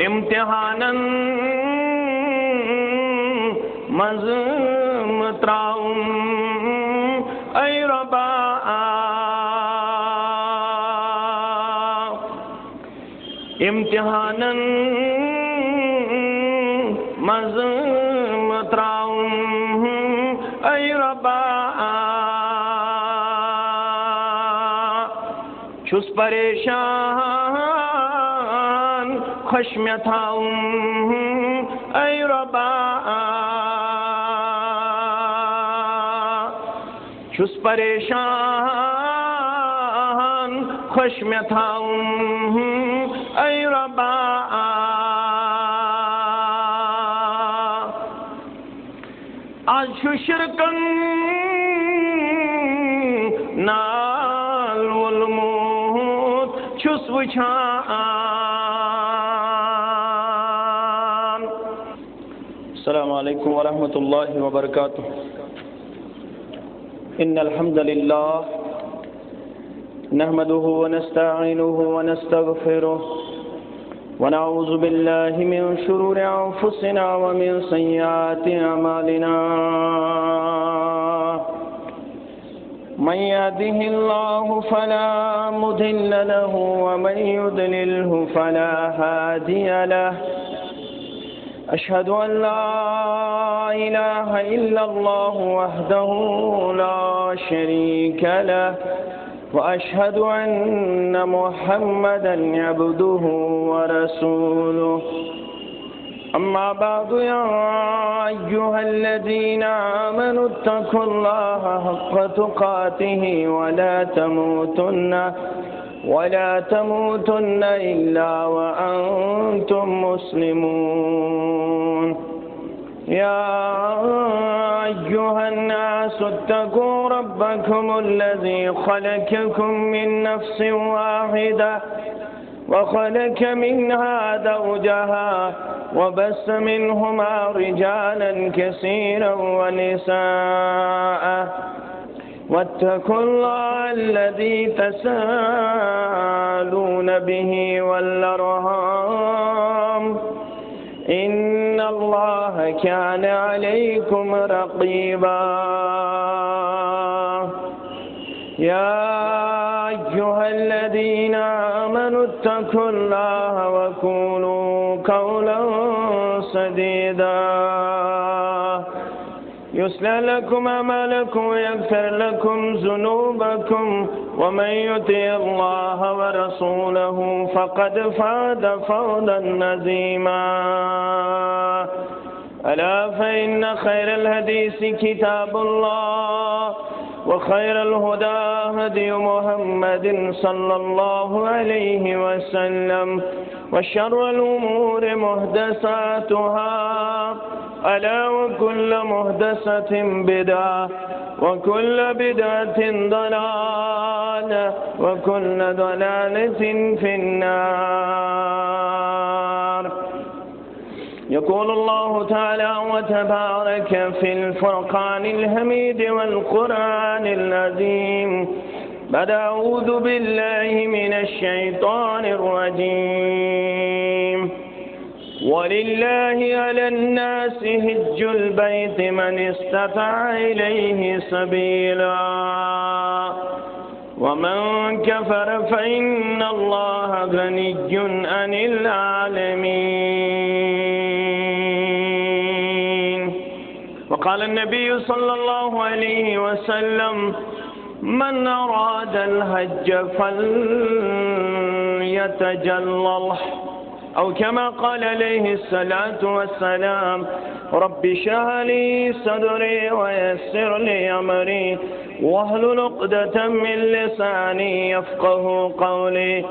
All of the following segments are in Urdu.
امتحاناً مزم تراؤم اے ربا امتحاناً مزم تراؤم اے ربا چھس پریشان خشم تھاؤم اے ربا چھس پریشان خشم تھاؤم اے ربا آج شرکن نال والموت چھس وچھان. السلام علیکم ورحمۃ اللہ وبرکاتہ. ان الحمد للہ نحمده ونستعینه ونستغفره ونعوذ باللہ من شرور انفسنا ومن سیئات اعمالنا من يهده الله فلا مضل له ومن يضلله فلا هادي له أشهد أن لا إله إلا الله وحده لا شريك له وأشهد أن محمدا عبده ورسوله. أما بعد يا أيها الذين آمنوا اتقوا الله حق تقاته ولا تموتن إلا وأنتم مسلمون. يا أيها الناس اتقوا ربكم الذي خلقكم من نفس واحدة وخلق منها زوجها وبث منهما رجالا كثيرا ونساء واتقوا الله الذي تساءلون به والأرحام إن الله كان عليكم رقيبا. يا أيها الذين آمنوا اتقوا الله وقولوا قولا سديدا يصلح لكم أعمالكم ويغفر لكم ذنوبكم ومن يطع الله ورسوله فقد فاز فوزا عظيما. ألا فإن خير الحديث كتاب الله وخير الهدى هدي محمد صلى الله عليه وسلم وشر الأمور محدثاتها ألا وكل محدثة بدعة وكل بدعة ضلالة وكل ضلالة في النار. يقول الله تعالى وتبارك في الفرقان الحميد والقرآن العظيم بعد أعوذ بالله من الشيطان الرجيم. ولله على الناس حج البيت من استطاع إليه سبيلا ومن كفر فإن الله غني عن العالمين. وقال النبي صلى الله عليه وسلم من أراد الحج فليتجلل أو كما قال عليه الصلاة والسلام رب اشرح لي صدري ويسر لي أمري واحلل عقدة من لساني يفقه قولي.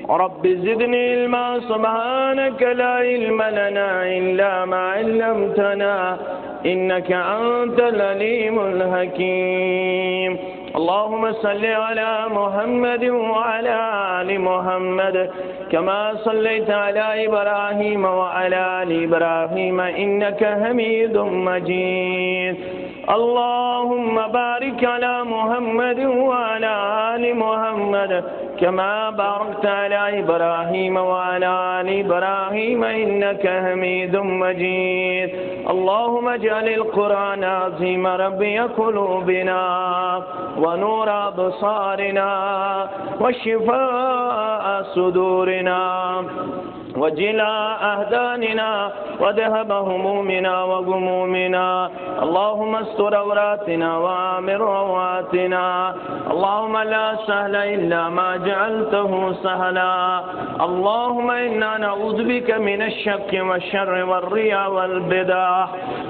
رب زدني علما سبحانك لا علم لنا إلا ما علمتنا إنك أنت العليم الحكيم. اللهم صل على محمد وعلى آل محمد كما صليت على إبراهيم وعلى آل إبراهيم إنك حميد مجيد. اللهم بارك على محمد وعلى آل محمد كما باركت على إبراهيم وعلى آل إبراهيم إنك حميد مجيد اللهم اجعل القرآن عظيم ربي قلوبنا ونور أبصارنا وشفاء صدورنا وجلاء أهداننا وذهب همومنا وغمومنا اللهم استر عوراتنا وآمن رواتنا اللهم لا سهل إلا ما جعلته سهلا اللهم إنا نعوذ بك من الشك والشر والرياء والبدع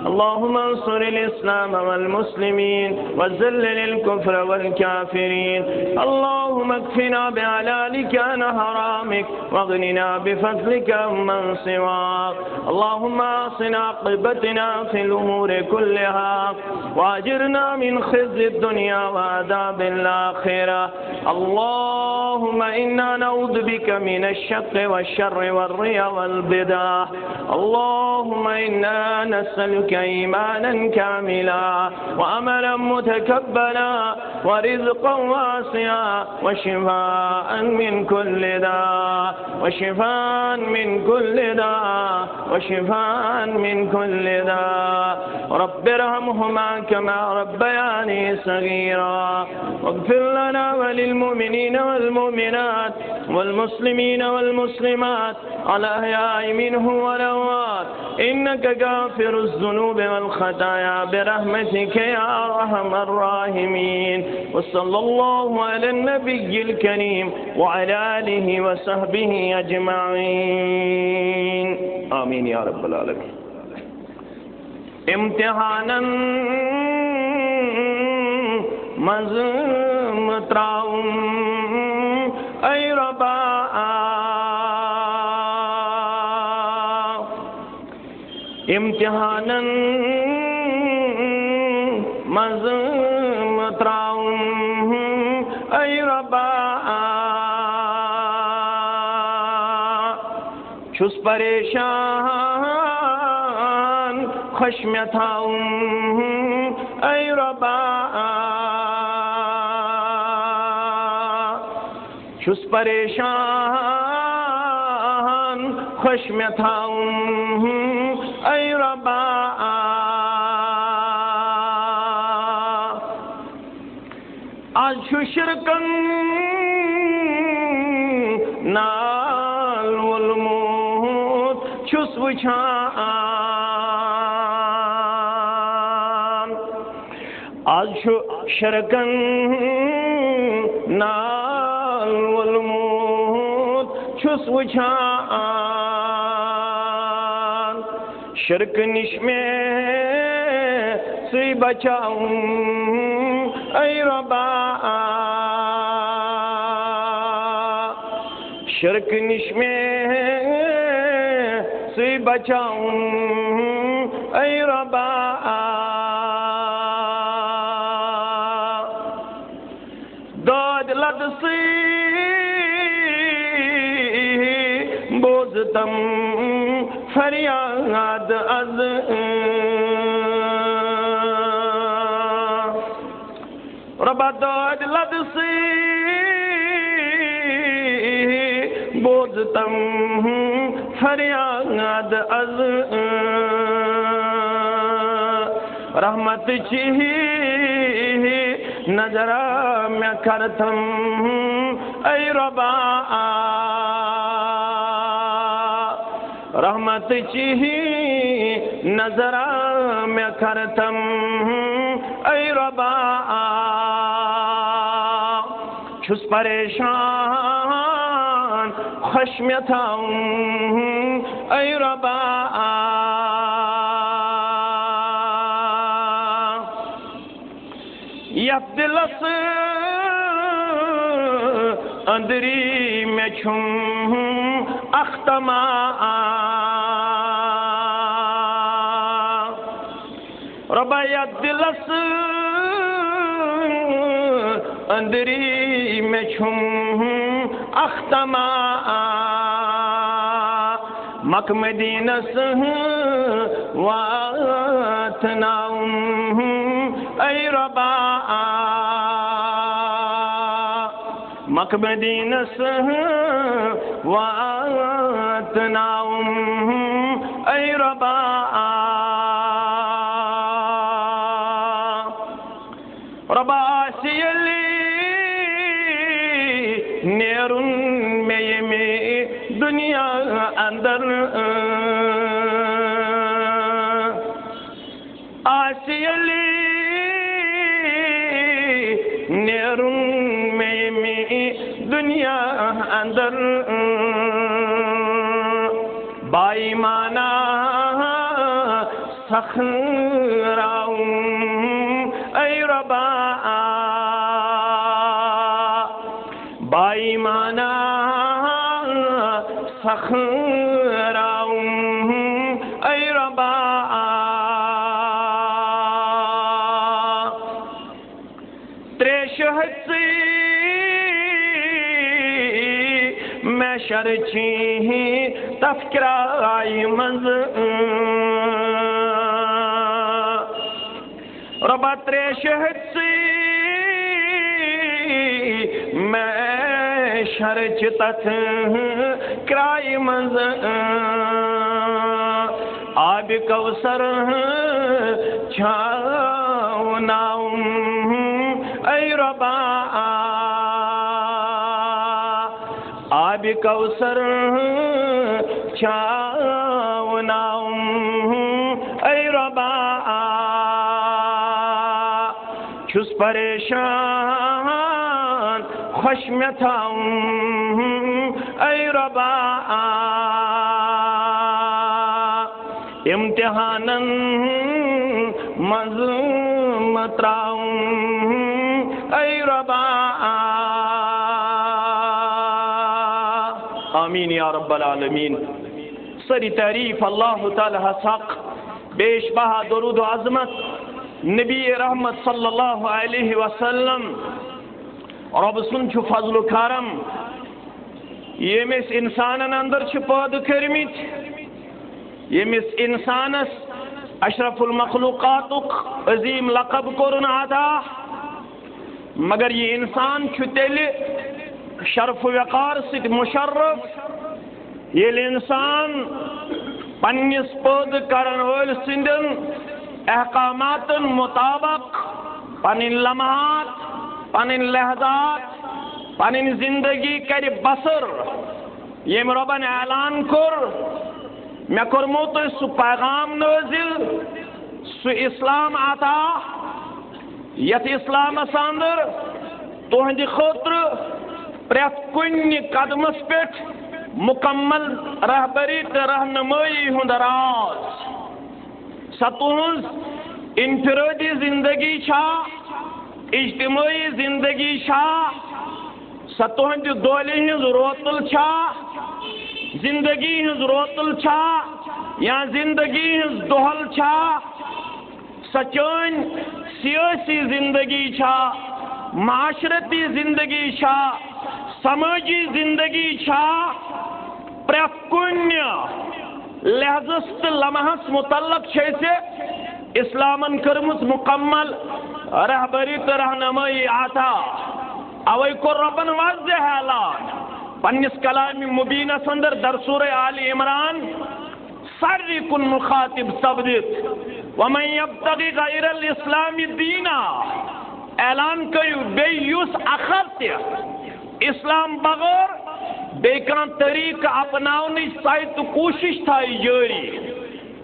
اللهم انصر الإسلام والمسلمين وذلل الكفر والكافرين اللهم اكفنا بحلالك عن حرامك واغننا بفضلك عمن سواك اللهم أحسن عاقبتنا في الأمور كلها وأجرنا من خزي الدنيا وعذاب الآخرة اللهم إنا نعوذ بك من الشق والشر والرياء والبدع اللهم إنا نسألك إيمانا كاملا وعملا متكبلا ورزقا واسعا وشفاء من كل داء وشفاء من كل داء وشفاء من كل داء رب ارحمهما كما ربياني صغيرا واغفر لنا وللمؤمنين والمؤمنات والمسلمين والمسلمات الأحياء منهم والأموات إنك غافر الذنوب والخطايا برحمتك يا أرحم الراحمين وصلى الله على النبي الكريم وعلى آله وصحبه أجمعين آمين يا رب العالمين امتحانا مزمتراؤم أي ربا امتحانا مزمتراؤم أي ربا چھس پریشان خشمیتاؤں اے ربا چھس پریشان خشمیتاؤں اے ربا آج چھو شرکن نال والموت چھس وچھان آج چھو شرکن نال والموت چھس وچھان شرک نش میں سی بچاؤں اے ربا شرک نش میں سی بچاؤں اے ربا داد لد سی بوزتم فریاد از ربا داد لد سی بوزتم فریاد از رحمت چی نظر میں کرتم اے ربا رحمت چی نظر میں کرتم اے ربا چھس پریشان خشمیتاؤں اے ربا یک دلس اندری میں چھم اختما ربا یک دلس اندری میں چھم اختما مک مدینس واتناؤں اے ربا مکہ مدینہ واتناهم اے ربا ربا سیلی نیرن میں دنیا اندر آسیلی نیرن میں دنیا اندر بائی مانا سخراؤں اے ربا بائی مانا سخراؤں اے ربا میں شرچی تفکرائی منز ربا تریشہت سی میں شرچ تفکرائی منز آب کوثر چھاؤناؤں اے ربا آب کوثر چھاؤناؤں اے ربا چھس پریشان خوش میں تھاؤں اے ربا امتحانن مزمتراؤں اے ربا آمین یا رب العالمین سری تعریف اللہ تعالی حق بیش بہا درود و عظمت نبی رحمت صلی اللہ علیہ وسلم رب سن چھو فضل و کرم یمس انسانن اندر چھ پود کرمت یمس انسانس اشرف المخلوقات عظیم لقب کرن عطا مگر یہ انسان چھ تیلی شرف و وقار ست مشرف یل انسان پنس پود کرن ول سندن احکامات مطابق پنن لمحات پنن لحظات پنن زندگی کر بسر یم ربن اعلان کر میں کرمو تو سو پیغام نازل سو اسلام عطا یت اسلام اندر تہند خاطر پریت کن قدمس پہ مکمل رہبری تو رہنمائی ہند راز سا تہذ انفرادی زندگی چھا اجتماعی زندگی چھا سا تہند دولی ہز روتل چھا زندگی ہز روتل چھا یا زندگی ہز دہل چھا سا چون سیاسی زندگی چھا معاشرتی زندگی چھا سماجی زندگی چھا پریت کن لحظس تو لمحس متعلق سے اسلامن کرمت مکمل رہبری تو رہنمائی عطا اوے کو ربن واضح اعلان پنس کلام مبینس اندر در سورہ آل عمران ساری کن مخاطب سبدت ومن یبتغی غیر الاسلام دینا اعلان کریو بے یوس اخر تے اسلام بغیر بیکان طریق اپناونی سائت کوشش تھائی جاری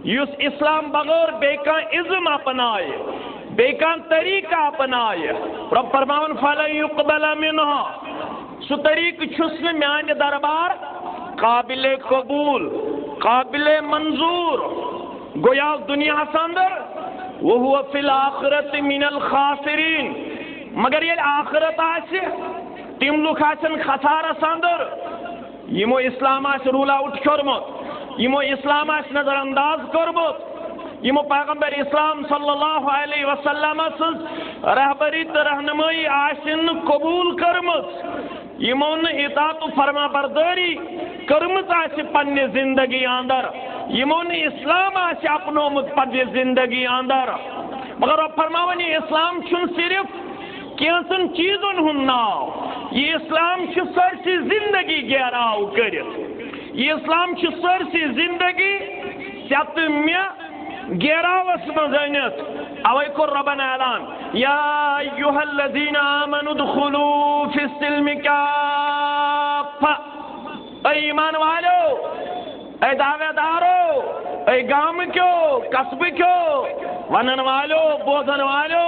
یوس اسلام بغیر بیکان ازم اپنائے بیکان طریقہ اپنائے رب فرماون فَلَنْ يُقْبَلَ مِنْهَا سو طریق چھسن میان دربار قابل قبول قابل منظور گویا دنیا ساندر وَهُوَ فِي الْآخِرَةِ مِنَ الْخَاسِرِينَ مگر یہ آخرت آسے تم لوگ آسن خسارہ ساندر یمو اسلام آس رولا اٹھ کرمت یمو اسلام آس نظر انداز کرمت یمو پیغمبر اسلام صلی اللہ علیہ وسلم رہبری تو رہنمائی آسن قبول کرمت یمو نے اطاعت و فرما برداری کرمت آسے پنی زندگی اندر یمو نے اسلام آسے اپنومت پنی زندگی اندر مگر اب فرماون یہ اسلام چھن صرف کینسن چیزن ہن ناو، یہ اسلام چھ سرسی زندگی گیراو کرت، یہ اسلام چھ سرسی زندگی ژےٚ تہٕ مےٚ گیراوس منٛز أنِتھ. اوے کوٚر رۄبن اعلان یا ایُہا الذین آمنوا ادخلوا فی السلم کافہ، اے ایمان والو، اے دعوے دارو، اے گام کیو قصبہ کیو ونن والو بوزن والو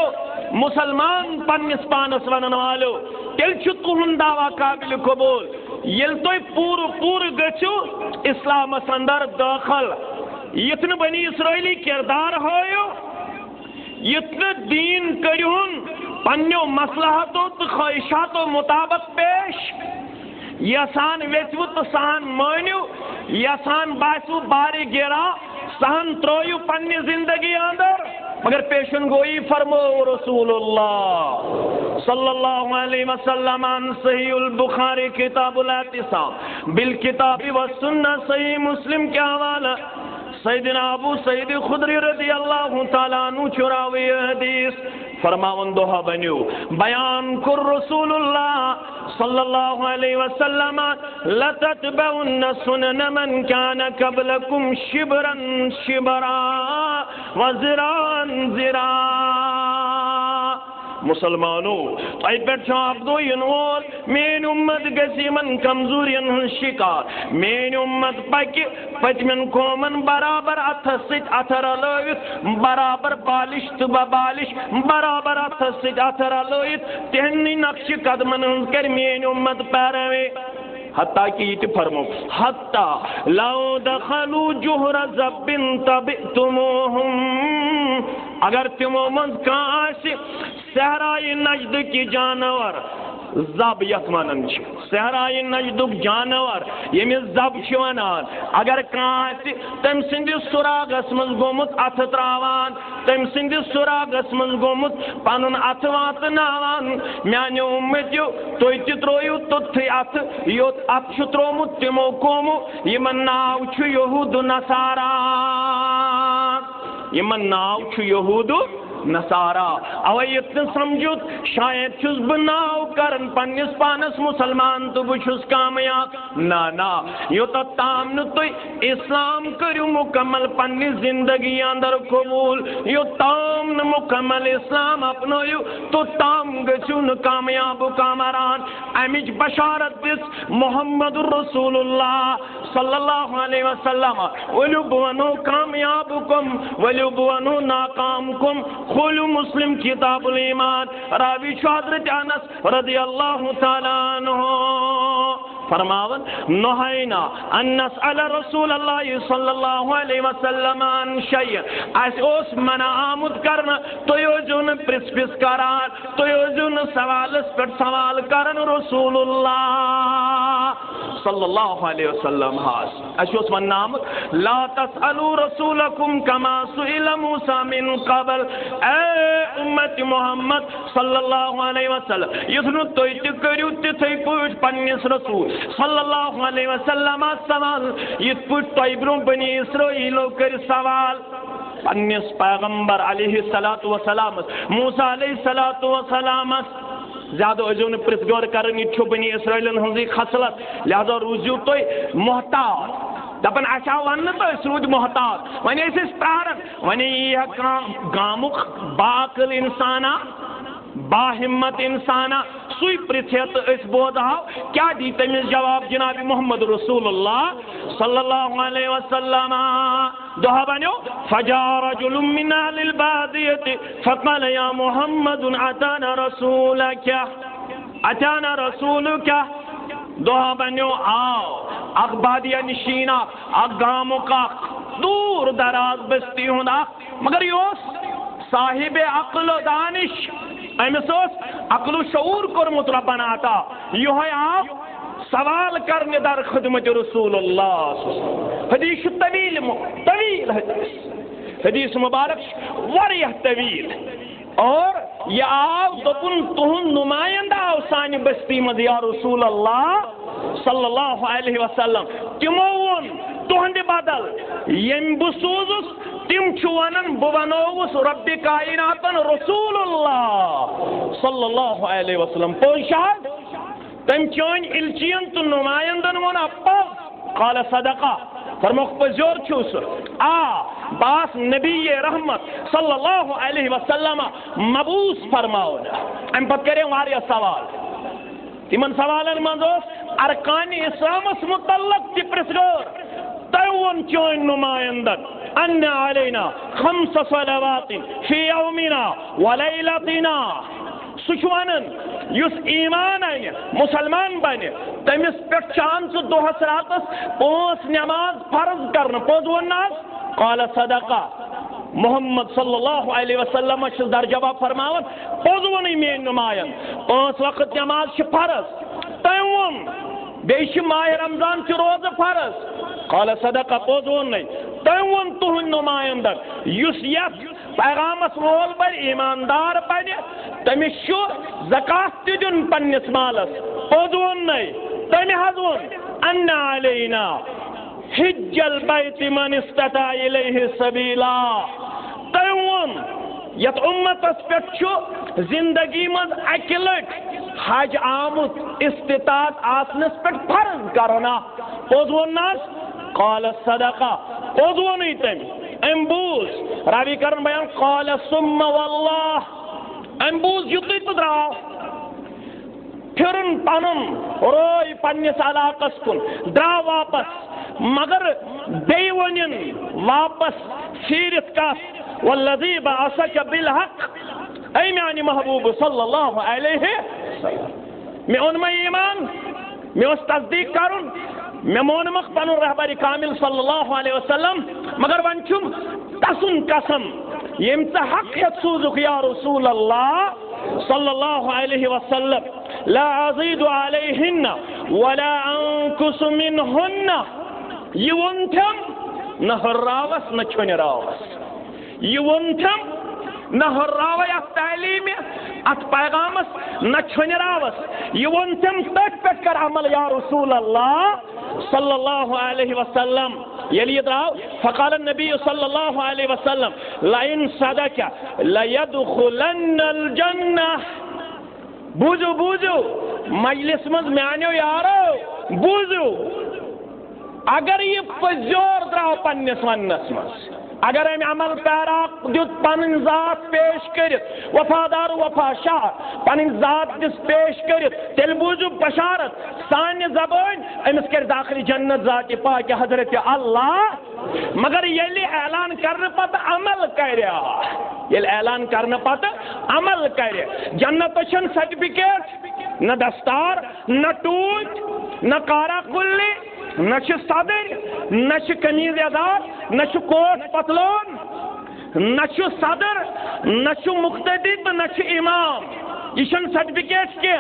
مسلمان پنس پانس ونن والو، تیل چھ تہنٛد دعویٰ قابل قبول ییٚلہِ تُہۍ پوٗرٕ گٔژھِو اسلامس اندر دٲخل، یِتھ نہٕ بنی اسرائیلی کردار ہٲیِو، یِتھ نہٕ دیٖن کٔرِہُن پننیو مصلحتو تہٕ خواہشاتو مطابق پیش، یسان ویژوٕ تہٕ سہن مٲنِو، یسان باسِوٕ بارِ گیرا سہن ترٲیِو پننہِ زندگی اندر، مگر پیشن گوئی فرمو رسول اللہ صلی اللہ علیہ وسلم عن صحیح البخاری کتاب الاعتصام بالکتاب والسنہ، صحیح مسلم کے حوالہ سیدنا ابو سعید خدری رضی اللہ تعالیٰ عنہ چراوی حدیث فرماون دوہا بنیو بیان کر رسول اللہ صلی اللہ علیہ وسلم لتتبعن سنن من کان قبلکم شبرا شبرا وزرا زرا. مسلمانو تۄہہِ پٮ۪ٹھ چھُ عبدو یِنہٕ وول، میٛٲنۍ اُمت گژھِ یِمن کمزوٗرین ہٕنٛز شِکار، میٛٲنۍ اُمت پکہِ پٔتمٮ۪ن قومن برابر اتھس سۭتۍ اتھٕ رلٲوِتھ، برابر بالش تہٕ ببالش برابر اتھس سۭتۍ اتھٕ رلٲوِتھ تِہنٛدی نقشہِ قدمن ہٕنٛز کرِ میٛٲنۍ اُمت پیروی. حتیٰ کہ یہ فرمو حتیٰ لو دخلوا جہر ذب تبعتموہم، اگر تمو منز کانٛہہ آسہِ صحرائے نجد کی جانور، زب یتھ ونان چھِ صحرائے نجدُک جانور ییٚمِس زب چھِ ونان، اگر کانٛہہ آسہِ تٔمۍ سٕنٛدِس سُراغس منٛز گوٚمُت اتھٕ ترٛاوان، تٔمۍ سٕنٛدِس سُراغس منٛز گوٚمُت پنُن اتھٕ واتناوان، میٛانیو اُمتیو تُہۍ تہِ ترٛٲیِو توٚتھٕے اتھٕ یوٚت اتھٕ چھُ ترٛوومُت تِمو قومو یِمن ناو چھُ یہوٗد نصارا، یِمن ناو چھُ یہوٗد نصارا. اوے یتھ نہٕ سمجھُت شاید چھُس بہٕ ناو کران پننس پانس مسلمان تہٕ بہٕ چھُس کامیاب، نہ یوٚتتھ تام نہٕ تُہۍ اسلام کٔرِو مکمل پننہِ زندگی اندر قبول، یوٚتام نہٕ مکمل اسلام اپنٲیِو توٚتام گٔژھِو نہٕ کامیاب کامران. امِچ بشارت دِژ محمد رسول اللہ صلی اللہ علیہ وسلم. ؤلِو بہٕ ونو کامیاب کم، ؤلِو بہٕ ونو ناکام کم. کھولو مسلم کتاب الایمان، راوی چھُ حضرت انس رضی اللہ تعالیٰ عنہ فرماون نہینا ان نسأل رسول اللہ صلی اللہ علیہ وسلم عن شیء، اس اوس منع آمد کرنا تُہۍ ٲسۍزیو نہٕ پرژھ پرژھ کران، تُہۍ ٲسۍزیو نہٕ سوالس پٮ۪ٹھ سوال کران. رسول اللہ صلی اللہ علیہ وسلم اس اوس وننہٕ آمُت لا تسألوا رسولکم کما سئل موسیٰ من قبل، اے امت محمد صلی اللہ علیہ وسلم یُتھ نہٕ تُہۍ تہِ کٔرِو تِتھٕے پٲٹھۍ پننِس رسول صلی اللہ علیہ وسلم سوال یِتھ پٲٹھۍ تۄہہِ برونٛہہ بنی اسرائیلو کٔرۍ سوال پننِس پیغمبر علیہ الصلوۃ والسلامس موسیٰ علیہ الصلوۃ والسلامس. زیادٕ ٲسۍزیو نہٕ پرژھ غور کران، یہِ چھُ بنی اسرائیلن ہٕنٛزٕے خصلت، لہذا روٗزِو تُہۍ محتاط. دپان اَسہِ آو وننہٕ تہٕ أسۍ روٗدۍ محتاط. وۄنۍ ٲسۍ أسۍ پرٛاران، وۄنۍ یی ہا کانٛہہ گامُک باعقل انسانا باہمت انسانا سُے پرژھِ تہٕ أسۍ بوزہاو کیٛاہ دی تٔمِس جواب جناب محمد رسول اللہ صلی اللہ علیہ وسلم. دۄہا بنیو فجاء رجل من اہل البادیہ فقال یا محمد اتانا رسولک اتانا رسولک. دۄہا بنیو آو اکھ بادیہ نشین اکھ گامُک اکھ دور دراز بستی ہُنٛد اکھ، مگر یہِ اوس صاحب عقل و دانش، أمس عقل و شعور کوٚرمُت رۄبن عطا. یِہوے آو سوال کرنے در خدمت رسول اللہ. حدیث طویل حدیث مبارک واریاہ طویل، اور یہ آو دپن تہند نمائندہ آو سانہِ بستی مز یا رسول اللہ صلی اللہ علیہ وسلم. تمو وون تہند بدل یم بہ سوزس تم ونان بنوس رب کائنات رسول اللہ صلی اللہ علیہ وسلم پوشاد تم چون الچین تو نمائندن ونا پاس قال صدقہ فرموک پزور چھوس باس نبی رحمت صلی اللہ علیہ وسلم مبوس فرماؤن ام پت کریں واریا سوال تمن سوالن منزوس ارکان اسلام متعلق پرسگور تون چون نمائندن ان علینا 5 صلوات فی یومنا ولیلتنا سچوانن یس ایمان آئین مسلمان بنے تمس پہ چان سہ دہس راتس 5 نماز فرض کرنا پوز وناس قال صدقہ محمد صلی اللہ علیہ وسلم در جواب فرماون پوز ونی مین نمائن 5 وقت نماز فرض تم بیش ماہ رمضان چھ روز فرض قال صدقہ پوز ونی تم تہن نمائندن یس یت پیغامس وول بن ایماندار بنہ تمس زکات دن پنس مالس پوز ونی تم حض ون ان علینا حج البیت من استطاع الیہ سبیلا تم ون یت امتس پہ زندگی مز اکہ لٹ حج آمت استطاعت آسنس پہ فرض کرنا پوز ونس قال صدقہ پوز ونی تم امبوز راوی کرن بیان قال ثم واللہ امبوز یتی تو دراو پھرن پنن روی پنس علاقس کن درا واپس مگر بی ونن واپس سیرت کس والذی بعثک بالحق اے میانی محبوب صلی اللہ علیہ وسلم میں ان میں ایمان میں اس تصدیق کرن میں مونمخ پنن رہبر کامل صلی اللہ علیہ وسلم مگر ونچم تسن قسم یم ژ حق ہیت سوزک یا رسول اللہ صلی اللہ علیہ وسلم لا ازید علیہن ولا انقص منہن یہ ونتم نہ ہراوس نہ چھنراوس یہ ونتم نہ ہراو ات تعلیم ات پیغامس نہ چھنراوس یہ ونتم تک پہ کر عمل یا رسول اللہ صلی اللہ علیہ وسلم یلی دراو فقال النبی صلی اللہ علیہ وسلم لئن صدق لیدخلن الجنہ بوزو بوزو مجلس مز میانیو یارو بوزو اگر یہ پزور دراو پنس ونس مز اگر ہم عمل پیرا دیت پنن ذات پیش کرت وفادار وفا شاہ پنن ذات دس پیش کرت تیل بوزو بشارت سانی زبان امس کر داخل جنت ذات پاک حضرت اللہ مگر یلی اعلان کرنے پتہ عمل کریا یلی اعلان کرنے پتہ عمل کریا جنت چھن سرٹیفکیٹ نہ دستار نہ ٹوٹ نہ کارا کلی نہ صدر نہ قمیض یزار نہ کوٹ پتلون نہ صدر نہ مقتدی نہ امام یہ سرٹیفکیٹ کی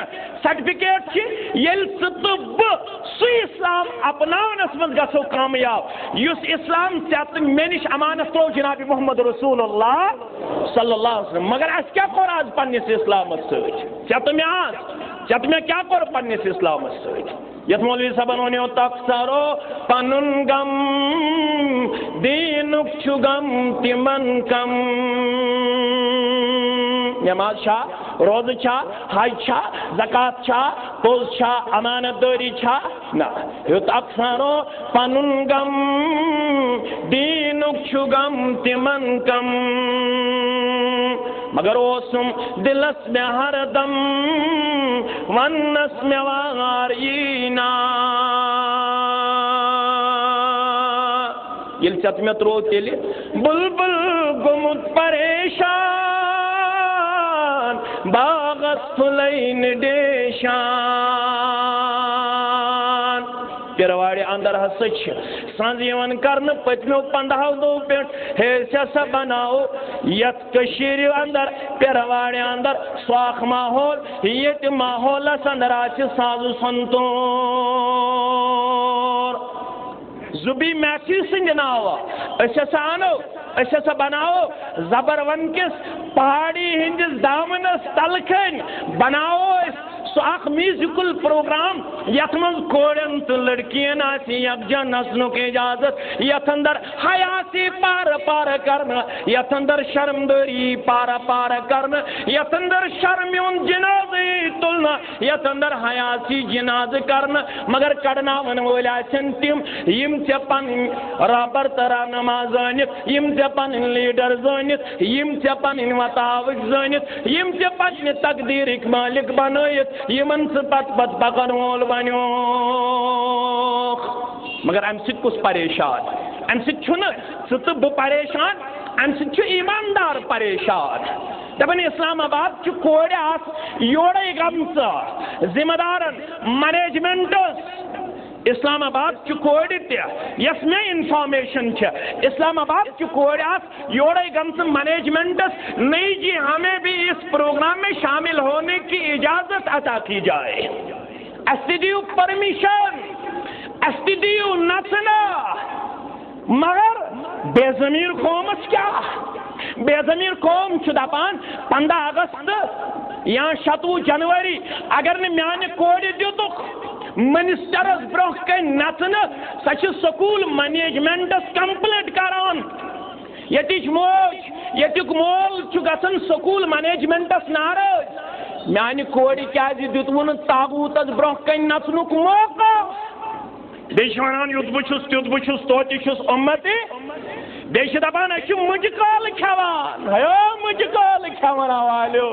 سرٹیفکیٹ یل ثہ اسلام اپناونس من گھو کامیاب اس اسلام ثت مے نش امانت ترو جناب محمد رسول اللہ صلی اللہ علیہ وسلم مگر اس کیا کور آج پنس اسلام ثت مے آج ثت مے کیا کور پنس اسلام یت مولوی صاحبن ونیو تکثرو پنن غم دینک چھ غم تمن کم نماز چھا روز چھا حج چھا زکات چھا پوز چھا امانت داری چھا نہ یت اکثرو پنن غم دینک چھ غم تمن کم مگر اوسم دلس میں ہر دم ونس میں وارینا یل چت میں ترو تیل بلبل گمت پریشان باغس پھلین ڈیشان پیرواڑی اندر ہسا سنز یوان کرن پتمیو 15 دو پہ حیثیت بناو یت کشیر اندر پیرواڑی اندر سواخ ماحول یت ماحول اندر آچ سازو سنتور زبی میسی سنگ ناوا اسا آنو اسا بناو زبر ون کس پہاڑی ہندس دامنس تلکن بناو سو اخ میوزیکل پروگرام یت من کوڑن تو لڑکین آسی یکجا نسنک اجازت یت اندر حیاسی پار پار کرنا یت اندر شرمداری پار پار کرنا یت اندر شرمیون جنازی تلنا یت اندر حیاسی جناز کرنا مگر کڑنا ون وول آسن تم یم ژے پنن رابر ترا نماز زانت یم ژے پنن لیڈر زانت یم ژے پنن وتاوک زانت یم ژے پنن تقدیرک مالک بنائت یمن سے پت پکن وول بنو مگر ام سۭتۍ کُس پریشان ام سۭتۍ چھُنہٕ ژٕ تہٕ بہٕ پریشان ام سۭتۍ چھُ ایماندار پریشان دپان اسلام آباد چھُ کورِ آس یورے گٔمژٕ ذمہ دارن مینیجمنٹس اسلام آباد چھ کورِ تہ یس میں انفارمیشن چھ اسلام آباد چھ کورِ آس یورے گمژ مینیجمنٹس نہیں جی ہمیں بھی اس پروگرام میں شامل ہونے کی اجازت عطا کی جائے اس دیو پرمیشن اس دیو نچنا مگر بے ضمیر قومس کیا بے ضمیر قوم چھ دپان 15 اگست یا 27 جنوری اگر نے میانہ کورِ دیتک منسٹرس برہ کن نچن سہ سکول مینیجمنٹس کمپلیٹ کران یتچ موج یتک مول گھن سکول مینیجمنٹس ناراض میانہ کورِ کیازِ دیتو تاغوتس برہ کن نچنک موقع بیٚیہِ چھِ ونان یُتھ بہٕ چھُس تیُتھ بہٕ چھُس توتہِ چھُس اُمتی بیٚیہِ چھِ دپان أسۍ چھِ مُجہِ کالہٕ کھٮ۪وان ہیو مُجہِ کالہٕ کھٮ۪وان والیو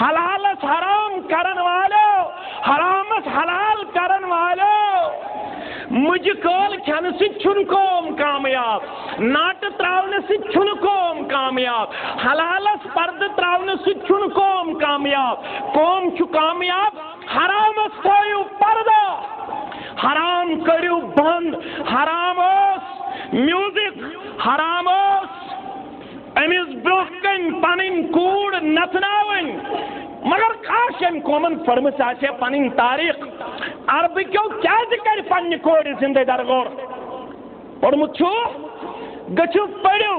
حلالس حرام کرن والیو حرامس حلال کرن والیو مجھ کال کھین سۭتۍ چھُنہٕ قوم کامیاب ناٹہٕ تراونہٕ سۭتۍ چھُنہٕ قوم کامیاب حلالس پردٕ تراونہٕ سۭتۍ چھُنہٕ قوم کامیاب قوم چھُ کامیاب حرامس تھٲیِو پردٕ حرام کٔرِو بند حرام اوس میوزک حرام اوس امس برہ کن پن کوڑ نچناون مگر کاش ام قومن پھرمژ آسہِ پن تاریخ عربکیو کیازِ کر پنہ کورِ زندہ درغور پوٚرمُت چھُ گٔژھِو پٔرِو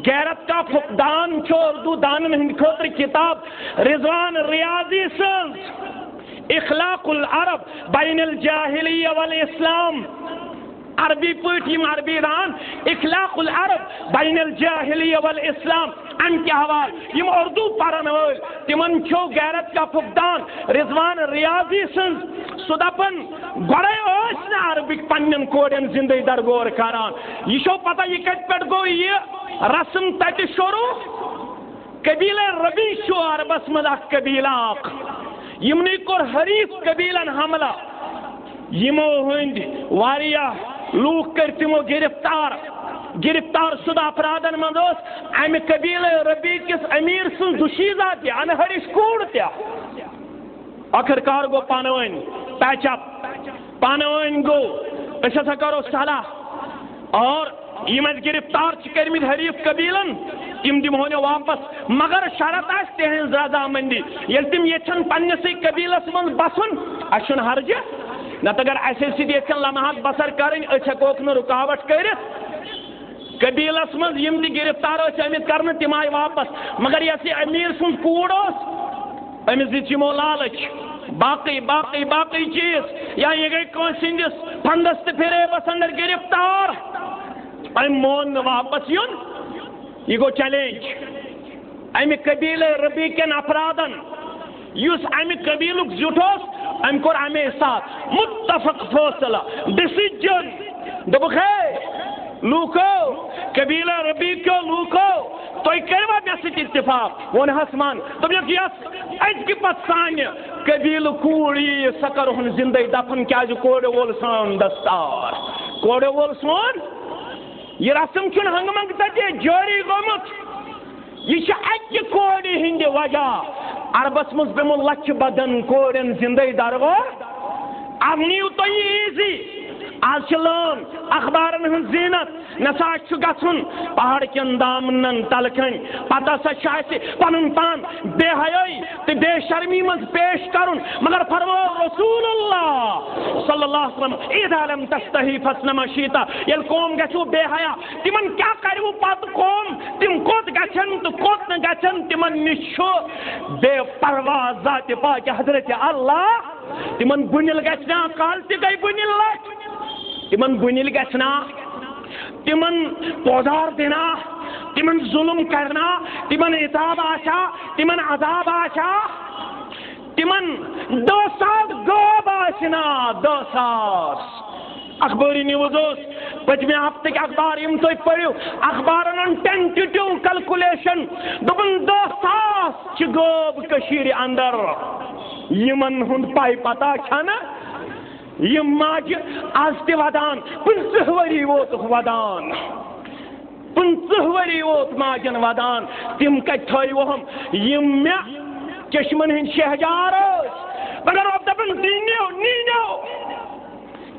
غیرت کا فقدان چھُ اردو دانن ہٕنٛدِ خٲطرٕ کتاب رضوان ریاضی سٕنٛز اخلاق العرب بین الجاہلیہ والاسلام عربی پٲٹھۍ عربی دان اخلاق العرب بین الجاہلیہ والاسلام ام کے حوالہ اردو پرن ول تمن چھو غیرت کا فقدان رضوان ریاضی سن سہ دپن گوڑے ٲسۍ نہٕ عربک پنن کورٮ۪ن زندہ درگور کران یہ چھو پتہ یہ کتہِ پٮ۪ٹھ گوٚو یہ رسم تتہِ شروع قبیلہ ربی چھُ عربس منٛز اکھ قبیلہ اکھ یمنٕے کوٚر حریف قبیلن حملہ یمو ہٕنٛدۍ واریاہ لوٗکھ کٔرۍ تِمو گرفتار شدہ افرادن منٛز اوس امہِ قبیلہ ربی کِس امیر سٕنٛز دُشیزہ تہِ انہرِش کوٗر تہِ ٲخر کار گوٚو پانہٕ ؤنۍ پیچ اپ پانہٕ ؤنۍ گوٚو أسۍ ہسا کرو صلح اور یم اَسہِ گرفتار چھِ کٔرمٕتۍ حریف قبیلن تم دمہون واپس مگر شرط آسہِ تہنٛز رضامندی ییٚلہِ تِم ییٚژھن پننسٕے قبیلس منٛز بسُن اَسہِ چھُنہٕ ہرجہِ نتہٕ اگر اَسہِ سۭتۍ ییٚژھن لمحات بسر کرٕنۍ أسۍ ہٮ۪کوکھ نہٕ رُکاوٹ کٔرِتھ قبیلس منٛز یم تہِ گرفتار ٲسۍ آمٕتۍ کرنہٕ تِم آیہِ واپس مگر یۄس یہِ امیر سٕنٛز کوٗر اوس أمِس دِژ یِمو لالٕچ باقٕے چیٖز یا یہِ گٔے کٲنٛسہِ ہٕنٛدِس فنٛدس تہٕ فریبس انٛدر گرفتار أمۍ مون نہٕ واپس یُن یہ گو چیلنج امہ قبیلہ ربی کن افرادن یس امہ قبیلک زیُٹھ اوس ام کور امے ساتھ متفق فٲصلہ ڈیسیجن دوٚپُکھ ہے لوٗکو قبیلہ ربی کیو لوٗکو تُہۍ کٔروا مےٚ سۭتۍ اتفاق ووٚنہس من دوٚپُکھ یۄس أزکہِ پتہٕ سانہِ قبیلہ کوٗر یِیہِ سۄ کرہون زندے دفن کیازِ کورِ وول سون دستار کورِ وول سون یہ رسم چھُنہٕ ہنگہٕ منگہٕ تتہِ جٲری گوٚمُت یہ چھُ اکہِ کورِ ہٕنٛدِ وجہ عربس منٛز پیوٚمُت لچھِ بدن کورٮ۪ن زندے درگور اب نِیِو تُہۍ یہِ ایٖزی آج چلون اخبارن ہن زینت نسا چھ گژھن پہاڑ کین دامنن تلکن پتہ سا چھ پنن پان بے حیائی تے بے شرمی من پیش کرن مگر فرمو رسول اللہ صلی اللہ علیہ وسلم اذا لم تستحی فاصنع ما شئت یل قوم گژھو بے حیا تمن کیا کرو پت قوم تم کوت گژھن تو کوت نہ گژھن تمن نش بے پرواہ ذات پاک حضرت اللہ تمن بنل گژھنا کال تہ گئی بنل لٹ تمن بنل گژھنا تمن پودار دینا تمن ظلم کرنا تمن عذاب آشا تمن عذاب آشا تمن 200 غوب آشنا 200 اخباری نیوز پچھمے ہفتے کے اخبار یم تھی پڑھو اخبارن ٹینٹیٹو کیلکولیشن دپن 200 غوب کشیر اندر یمن ہند پائی پتہ چھنا یم ماج آز تہ ودان 50 وری ووت ودان 50 وری ووت ماجن ودان تم کت تھوہم یم مے چشمن ہند شہجار مگر اب دپن دینو نینو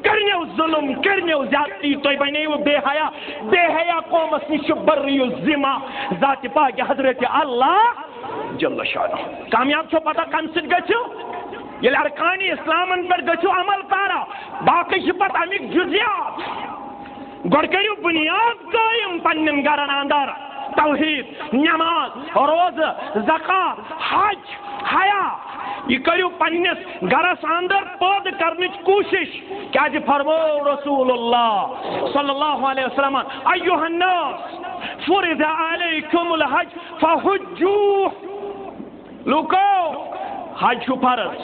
کرنیو ظلم کرنیو زیادتی تو بنیو بے حیا قومس نش بریو ذمہ ذات پاک حضرت اللہ جل شانہ کامیاب چھو پتہ کم سٹ گژھو یل ارکانی اسلامن پر گژھو عمل پارا باقی چھ پتہ امیک جزیات گوڑ کریو بنیاد قائم پنن گرن اندر توحید نماز روز زکات حج حیا یہ کرو پنس گرس اندر پود کرنچ کوشش کیا فرمو رسول اللہ صلی اللہ علیہ وسلم ایوہ الناس فرض علیکم الحج فحجوہ لوکو حج چھو فرض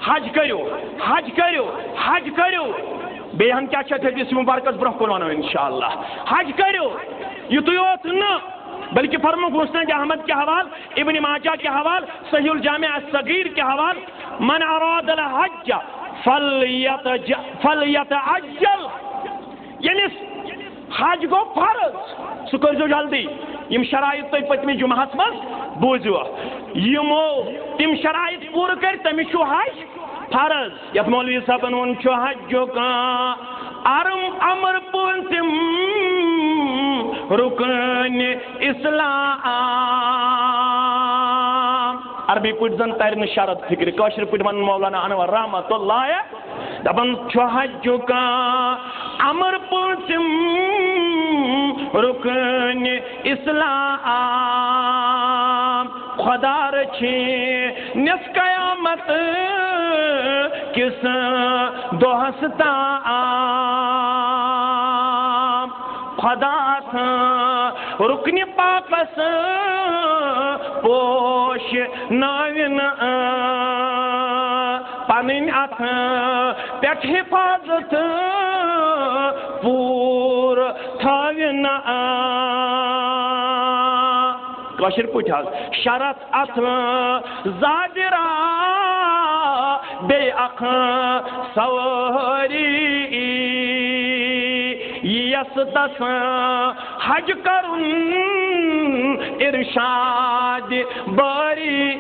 حج کرو حج کرو حج کرو بے ہم کیا چاہتے ہیں جس مبارکت برہ قرآن انشاءاللہ حج کرو یہ تو یوت نہ بلکہ فرمو مسند احمد کے حوال ابن ماجہ کے حوال صحیح الجامع الصغیر کے حوال من اراد الحج فلیتعجل یعنی حج گو فرض سہ کرزو جلدی یم شرائط تھی پتمی جمعہس من بوزو یمو تم شرائط پور کر تمس چھو حج فرض یت مولوی صاحبن ون چھو حجو کا امر پونتم رکن اسلام عربی پٹ زن ترن شرط فکر کاشر پٹ من مولانا انور رحمت اللہ دپن چھو حجو کا امر پونتم رکن اسلام خدا رچھے نس قیامت کس دوہستا خدا رکن پاپس پوش ناوین پنن ات پیٹ حفاظت پور تھاوین کاشر پوچھ شرط ات زاجرا بے اخ سوری یس تس حج کرن ارشاد باری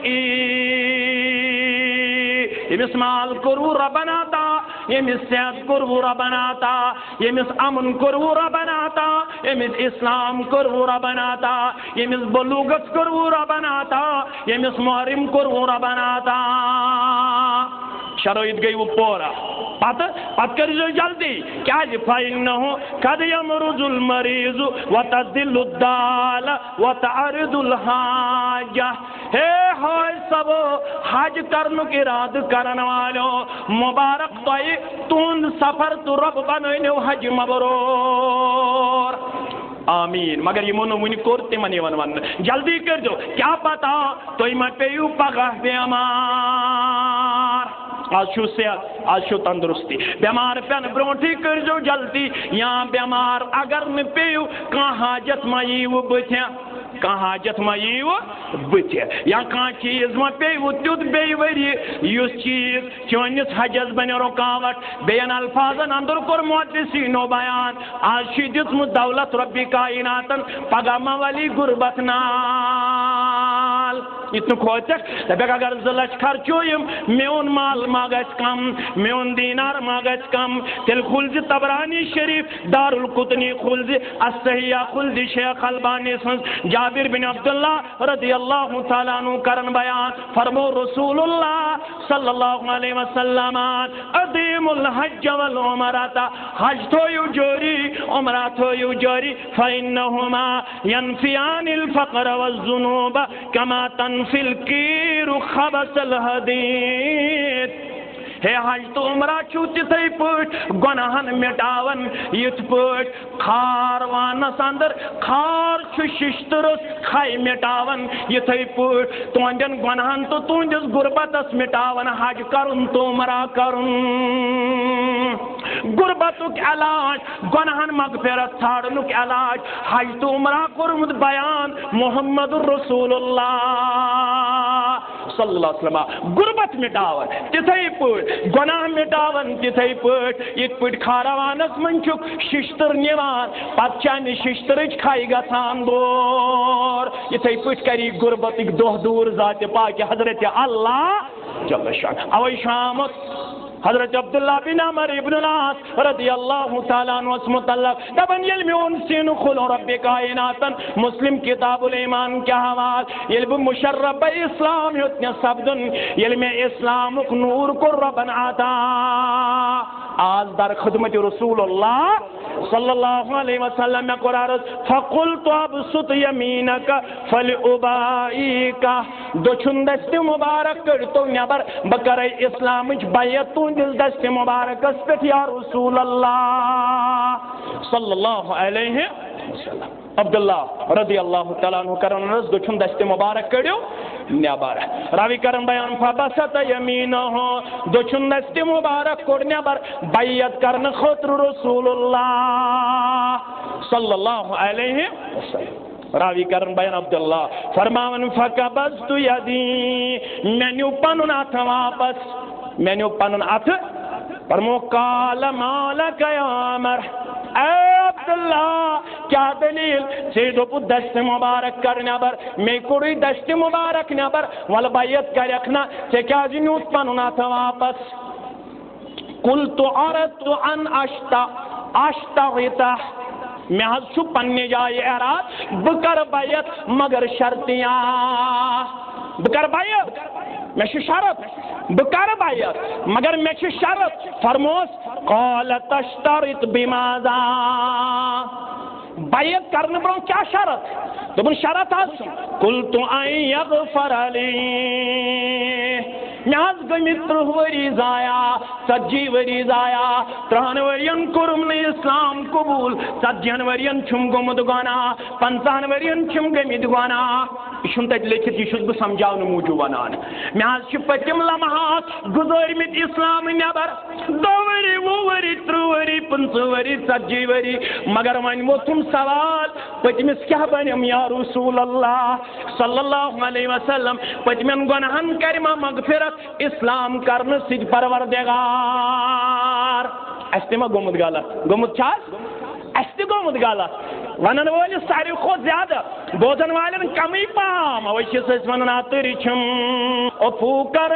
یمس مال کرو ربنا تا یمس صحت کرو ربنا تا یمس امن کرو ربنا تا یمس اسلام کرو ربنا تا یمس بلوغت کرو ربنا تا یمس محرم کرو ربنا تا شرائط گئی وہ پورا پت کر جلدی کیا فإنه قد يمرض المریض وتدل الدال وتعرض الحاجہ ہے ہوئے سب حج کرنک اراد کرن والو مبارک توئی تون سفر تو رب بنوینو حج مبرور آمین مگر یہ منو منی کرتے منی ون جلدی کر جو کیا پتا توئی میں پیو پگہ بیمار آج چھو صحت آج چھو تندرستی بیمار پین برونٹی کر جو جلدی یہاں بیمار اگر میں پیو کہاں حاجت مائیو بتیا کہاں حاجت مائیو بتیا یا کہاں چیز میں پیو تیود بیوری یس چیز چونس حجز بنی رکاوٹ بین الفاظن اندر کر محدثینو بیان آج شدت دولت ربی کائناتن پگا مولی غربت نان مال اتنا کھوتک دپک اگر 2 لچھ خرچویم میون مال ما گژھِ کم میون دینار ما گژھِ کم تیل کھولزِ طبرانی شریف دارالقطنی کھولزِ الصحیح کھولزِ شیخ البانی سنز جابر بن عبداللہ رضی اللہ تعالیٰ عنہ کرن بیان فرمو رسول اللہ صلی اللہ علیہ وسلم ادیم الحج والعمرات حج تھویو جوری عمرہ تھویو جوری فإنہما ينفیان الفقر والذنوب کما تنفی الکیر خبث الحدید ہے حج تو عمرہ چھو تتھے پوٹ گناہن مٹاون یت پوٹ خاروانس اندر خار چھو ششترس کھائی مٹاون یتھے پوٹ تہندین گناہن تو تہندس غربتس مٹاون حج کرن تو عمرہ کرن غربتک علاج گناہن مغفرت ژھانڈنک علاج حج تو عمرہ کورمت بیان محمد رسول اللہ صلی اللہ علیہ وسلم غربت مٹاون تتھے پوٹ گناہ مٹاون تتھے پوٹ یت پوٹ خاروانس من چھک ششتر نیوان پتہ چانہ ششترچ کھائی گژھان دور یتھے پوٹ کری غربتک دہ دور ذات پاک حضرت اللہ جل شان اوے شامت حضرت عبداللہ بن عمر ابن العاص رضی اللہ تعالیٰ عنہ متعلق دبن یل میون سین کھلو رب کائناتن مسلم کتاب الایمان کیا حوال یل مشرب اسلام یتن سبدن یل میں اسلامک نور کو ربن عطا آج در خدمت رسول اللہ صلی اللہ علیہ وسلم میں قرارت فقلت ابسط یمینک فلعبائیک دچھن دست مبارک کرتو نیبر بکر اسلامچ بیعت دل دست مبارک اسپت یا رسول اللہ صلی اللہ علیہ وسلم عبداللہ رضی اللہ تعالیٰ عنہ کرن رس دچھن دست مبارک کریو نیبر راوی کرن بیان فبسط یمینہ دچھن دست مبارک کر نیبر بیعت کرن خطر رسول اللہ صلی اللہ علیہ وسلم راوی کرن بیان عبداللہ فرماون فقبضت یدی میں نیو پنن اتھ واپس میں نے پنن اتھ فرمو قال مالک یا عمر اے عبداللہ کیا دلیل سے دوپو دست مبارک کر نیبر میں کوئی دست مبارک نیبر والبیت کر رکھنا سے کیا جنوت پنن اتھ واپس قلت عرضت ان اشتغیتہ میں حض چھو پنی جائے اراد بکر بیت مگر شرطیاں بکر بیت میں شرط بکر بیت مگر میں شرط فرموس قال تشترط بماذا بیت کرنے برو کیا شرط تو بن شرط آس قلت ان یغفر لی میں گمی 30 وری ضایا 40 وری ضایا 30 ورین کرم نے اسلام قبول 40 ورین چھم گمد گناہ 50 ورین چھم گمد گناہ یہ تک لکھت یہ بہ سمجھاؤن موجود ونان میں پتم لمحات گزارمت اسلام نبر 2 وری 20 وری 30 وری 50 وری 40 وری مگر ون ووتھم سوال پتمس کیا بنم یا رسول اللہ صلی اللہ علیہ وسلم پتمن گناہن کرما مغفرت اسلام کرن سید پروردگار استما گومت غلط گومت چھاس استی گومت غلط ونن وول ساری کھوت زیادہ بوزن والن کمی پام اوے چھس اس ونن اتری چھم اپو کر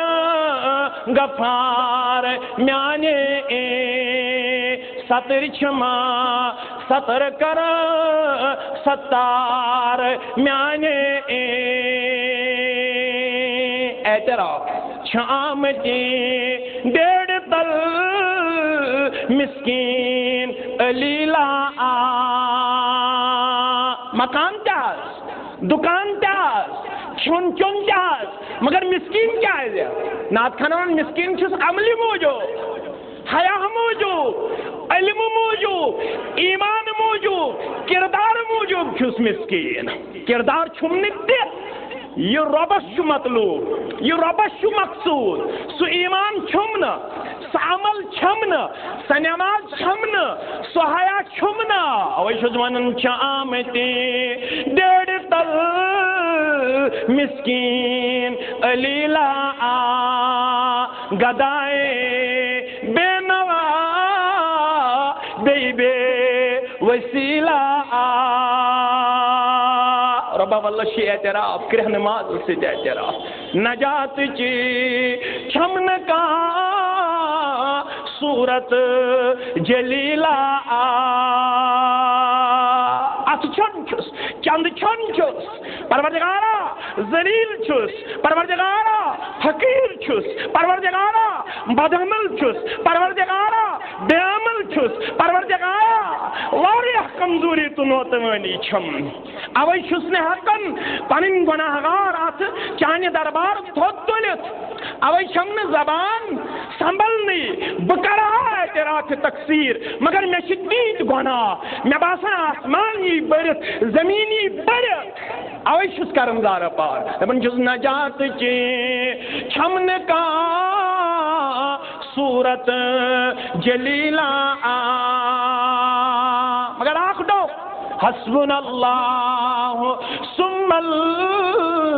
غفار میانے ستر چھما ستر کر ستار میانے اعتراف چھامتی ڈیڑھ تل مسکین علیلا مکان تاس دکان تاس چون چون تاس مگر مسکین کیا ہے نات خانوان مسکین چھس عملی موجود حیا موجود علم موجود ایمان موجود کردار موجود چھس مسکین کردار چھمنک دے یہ ربس چھو مطلوب یہ ربس چھو مقصود سو ایمان چھمنا سو عمل چھمنا سو نماز چھمنا سو حیا چھمنا اوے چھس ونن چامتی ڈیڑھ تل مسکین علیلا گدائے بے نوا بے وسیلہ ربا واللہ شی اعتراف کرہ نماز سید اعتراف نجات چی چھمن کا صورت جلیلہ ات چھن چھس چند چھن چھس پروردگارا ذلیل چھس پروردگارا حقیر چھس پروردگارا بدعمل چھس پروردگارا بے عمل چھس پروردگارا واریاہ کمزوری تو نوتوانی چھم اوے چھس نے حقن پنن گناہگار ات چانہ دربار تھوت تلت اوے چھم نے زبان سنبھلنی بکرا اعتراف تقصیر مگر میں شدید گناہ میں باسان آسمانی برت زمینی برت اوے چھس کرم دار پار دپن چھس نجات چی چھمن کا صورت جلیلہ مگر آخ دو حسبنا اللہ ثم الوکیلہ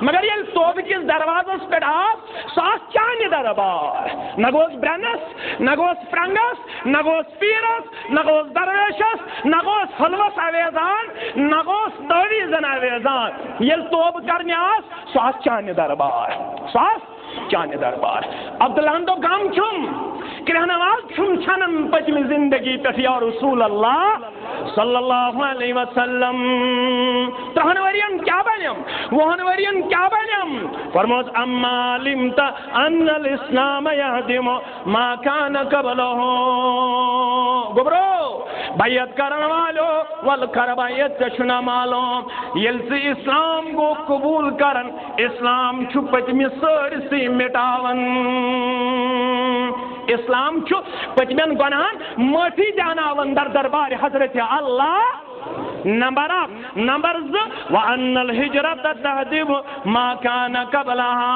مگر یہ توبہ کس دروازس پہ آپ ساس چانہ دربار نگوس برنس نگوس فرنگس نگوس پیرس نگوس درویشس نگوس حلوس اویزان نگوس تویزن اویزان یہ توبہ کرنے آس ساس چانہ دربار ساس چانہ دربار عبداللہ دو گام چھم کرہنواز چھم چھنم پچم زندگی پہ یا رسول اللہ صلی اللہ علیہ وسلم ترہن ورین کیا بنیم وہن ورین کیا بنیم فرموز اما علمت ان الاسلام یہدم ما کان قبلہ گبرو بیعت کرن والو والکر بیعت چشنا مالو یلسی اسلام کو قبول کرن اسلام چھپت میں سرسی مٹاون اسلام چھو پچمن گناہن معافی جاناون در دربار حضرت اللہ نمبر اک نمبر ز وان الہجرت تہدم ما کان قبلہا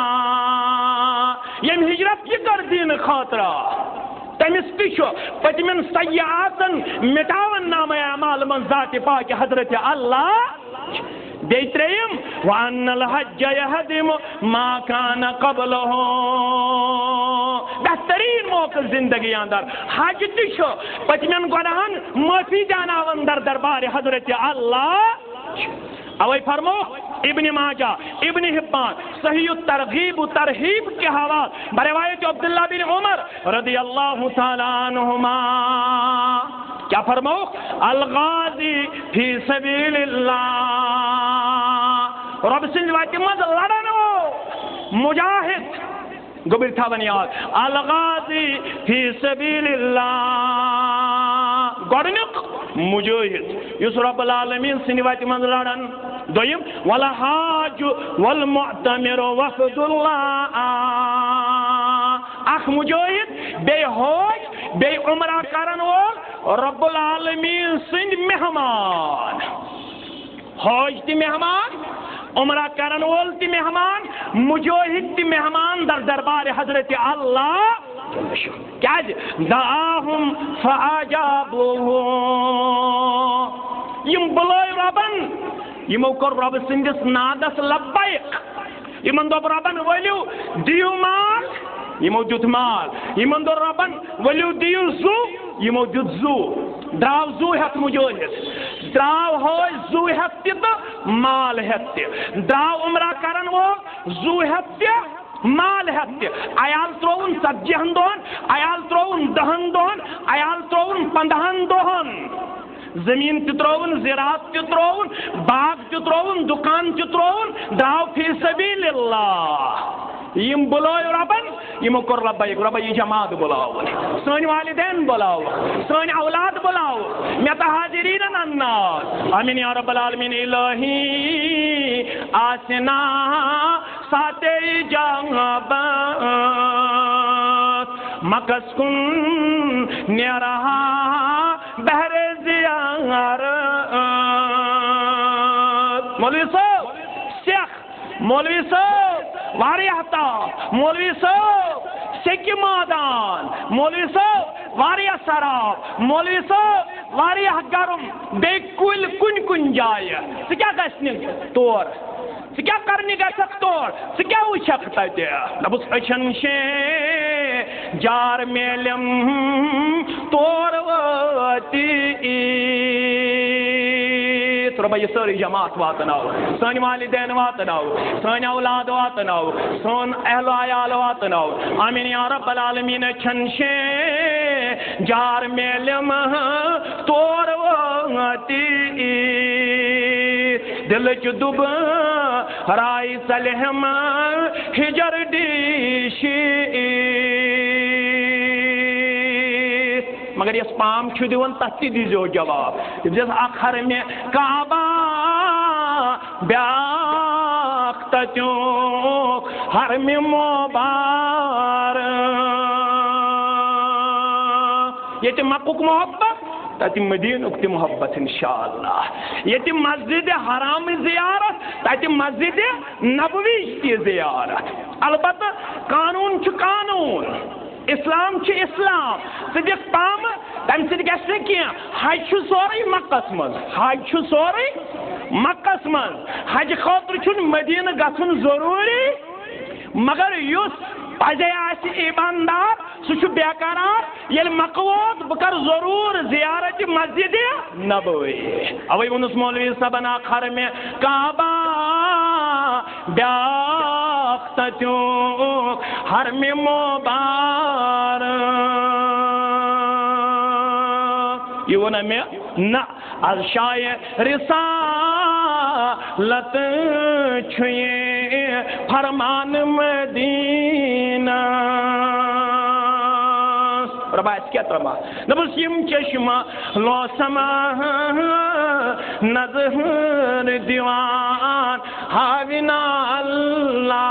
یم ہجرت یہ کر دین خاطرہ تمس تشو پچمن سیئاتن مٹاون نام اعمال من ذات پاک حضرت اللہ بیتریم وان الحج یہدم ما کان قبلہ بہترین موقع زندگی اندر حج تشو پچمن گناہن معافی جاناون در دربار حضرت اللہ اوے فرمو ابن ماجہ ابن حبان صحیح الترغیب و ترہیب کے حوالے بروایت عبداللہ بن عمر رضی اللہ تعالیٰ عنہما کیا فرمو الغازی فی سبیل اللہ رب سنجھ واتی مز لڑنو مجاہد گبر تھا بنیاد الغازی فی سبیل اللہ گوڑنک مجاہد یس رب العالمین سنواتی من لڑن دویم والحاج والمعتمر وفد اللہ اخ مجاہد بے حج بے عمرہ کرن وول رب العالمین سند مہمان حج تی مہمان عمرہ کرن وول تی مہمان مجاہد تی مہمان در دربار حضرت اللہ کیا دعاہم فاجابوہ یم بلائی ربن یمو کر رب سندس نادس لبیک یمن دو ربن ولیو دیو مال یمو دیت مال یمن دو ربن ولیو دیو زو یمو دیت زو دراو زو ہت مجاہد دراو ہوئی زو ہت تی مال ہت تی دراو عمرہ کرن وہ زو ہت تی مال ہت عیال ترون 40 دہن عیال ترون 10 دہن عیال ترون 15 دہن زمین تہ ترون زراعت تہ ترون باغ تہ ترون دکان تہ ترون دراو فی سبیل اللہ یم بلاو ربن یمو کر لبیک رب یہ جماعت بلاو سن والدین بلاو سن اولاد بلاو میں حاضرین الناس آمین یا رب العالمین الہی آسنا ساتے جانب مکس کن نیرہا بہر زیار مولوی صاحب شیخ مولوی صاحب واریاہ تا مولوی صاحب سیکی مادان مولوی صاحب واریاہ سراب مولوی صاحب واریاہ گرم بے کل کن جائے سکیا گشنی طور سکیا کرنی گشک طور سکیا وچھک تتے دبس اچھن شے جار میلم طور عیٖد رۄبا یہِ سٲرٕے جماعت واتناو سٲنۍ والدین واتناو سٲنۍ اولاد واتناو سون اہل و عیال واتناو آمیٖن یا رب العالمیٖن چھَن شے جار میلم تور وٲتی عیٖد دِلٕچ دُب راے ژَلہم ہِجر ڈیٖشی عیٖد مگر یس پام چھُ دِوان تتھ تہِ دیٖزیو جواب دِژ اکھ حرمِ کعبہ بیٛاکھ تتیُک حرمِ مُبارک ییٚتہِ مکُک محبت تتہِ مدیٖنُک تہِ محبت انشاءاللہ ییٚتہِ مسجدِ حرامٕچ زیارت تتہِ مسجدِ نبویِچ تہِ زیارت البتہ قانوٗن چھُ قانوٗن اسلام چھُ اسلام ژٕ دِکھ پامہٕ تمہِ سۭتۍ گژھِ نہٕ کینٛہہ حج چھُ سورُے مکس منٛز حج چھُ سورُے مکس منٛز حجہِ خٲطرٕ چھُنہٕ مدیٖنہٕ گژھُن ضروٗری مگر یُس پزے آسہِ ایٖماندار سُہ چھُ بے قرار ییٚلہِ مکہٕ ووت بہٕ کرٕ ضروٗر زیارت مسجدِ نبوی اوے ووٚنُس مولوی صٲبن اکھ حرمِ کعبہ بیٛاکھ تتیُک حرمِ مُبارک یہ ووٚنا مےٚ نہ از شایہِ رسالت چھُ یہِ فرمان مدینہ رۄبا اَسہِ کیٛاہ ترٛاوان دوٚپُس یِم چشمہٕ لوسما نظر دِوان ہاوِنا اللہ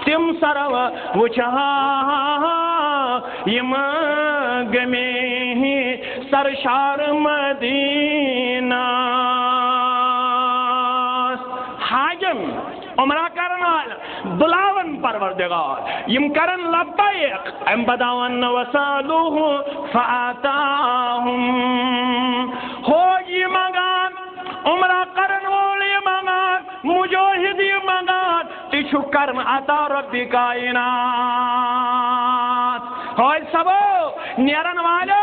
تِم سرو وٕچھہا یِم گٔمے سرشار مدینہ حاجم عمرہ کرن والن بلاون پروردگار یم کرن لبیک ام بداون وسالوہ فآتاہم ہو یہ منگان عمرہ کرن وول یہ منگان مجاہد یہ منگان تیچھو کرن عطا ربی کائنات ہوئی سبو نیرن والو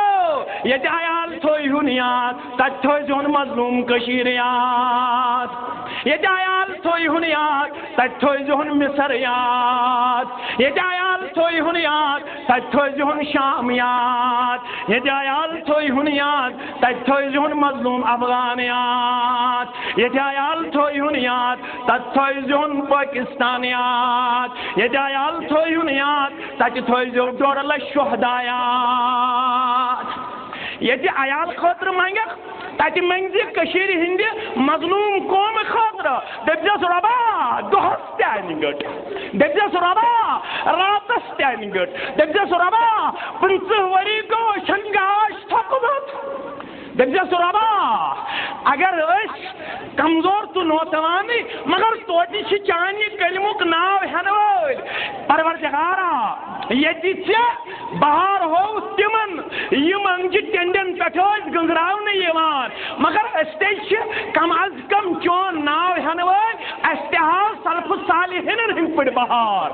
یت عیال تھوئی ہن یاد تت تھوئی زون مظلوم کشیر یاد یت عیال تھوئی ہن یاد تت تھوئی زون مصر یاد یت عیال تھوئی ہن یاد تت تھوئی زون شام یاد یت عیال تھوئی ہن یاد تت تھوئی زون مظلوم افغان یاد یت عیال تھوئی ہن یاد تت تھوئی زون پاکستان یاد یت عیال تھوئی ہن یاد تت تھوئی زون 1.5 لچھ شہدا یاد یت عیال خاطر منگکھ تتہ منگزِ کشیر ہندِ مظلوم قوم خاطر دپزس رۄبا دۄہس تہِ انہِ گٔٹ دپزس رۄبا راتس تہِ انہِ گٔٹ دپزس رۄبا 50 ؤری گوٚو چھن گاش تھوٚکمُت دپزس رۄبا اگر أسۍ کمزور تہٕ نوتوانٕے مگر توتہِ چھِ چانہِ کلمُک ناو ہٮ۪نہٕ وٲلۍ پروردگارا ییٚتہِ ژےٚ بہار ہوو تِمن یِم انٛگجہِ ٹٮ۪نٛڈٮ۪ن پٮ۪ٹھ ٲسۍ گٔنٛزراونہٕ یِوان مگر أسۍ تے چھِ کم از کم چون ناو ہٮ۪نہٕ وٲلۍ اَسہِ تہِ ہاو سلفہٕ صالحیٖنن ہٕنٛدۍ پٲٹھۍ بہار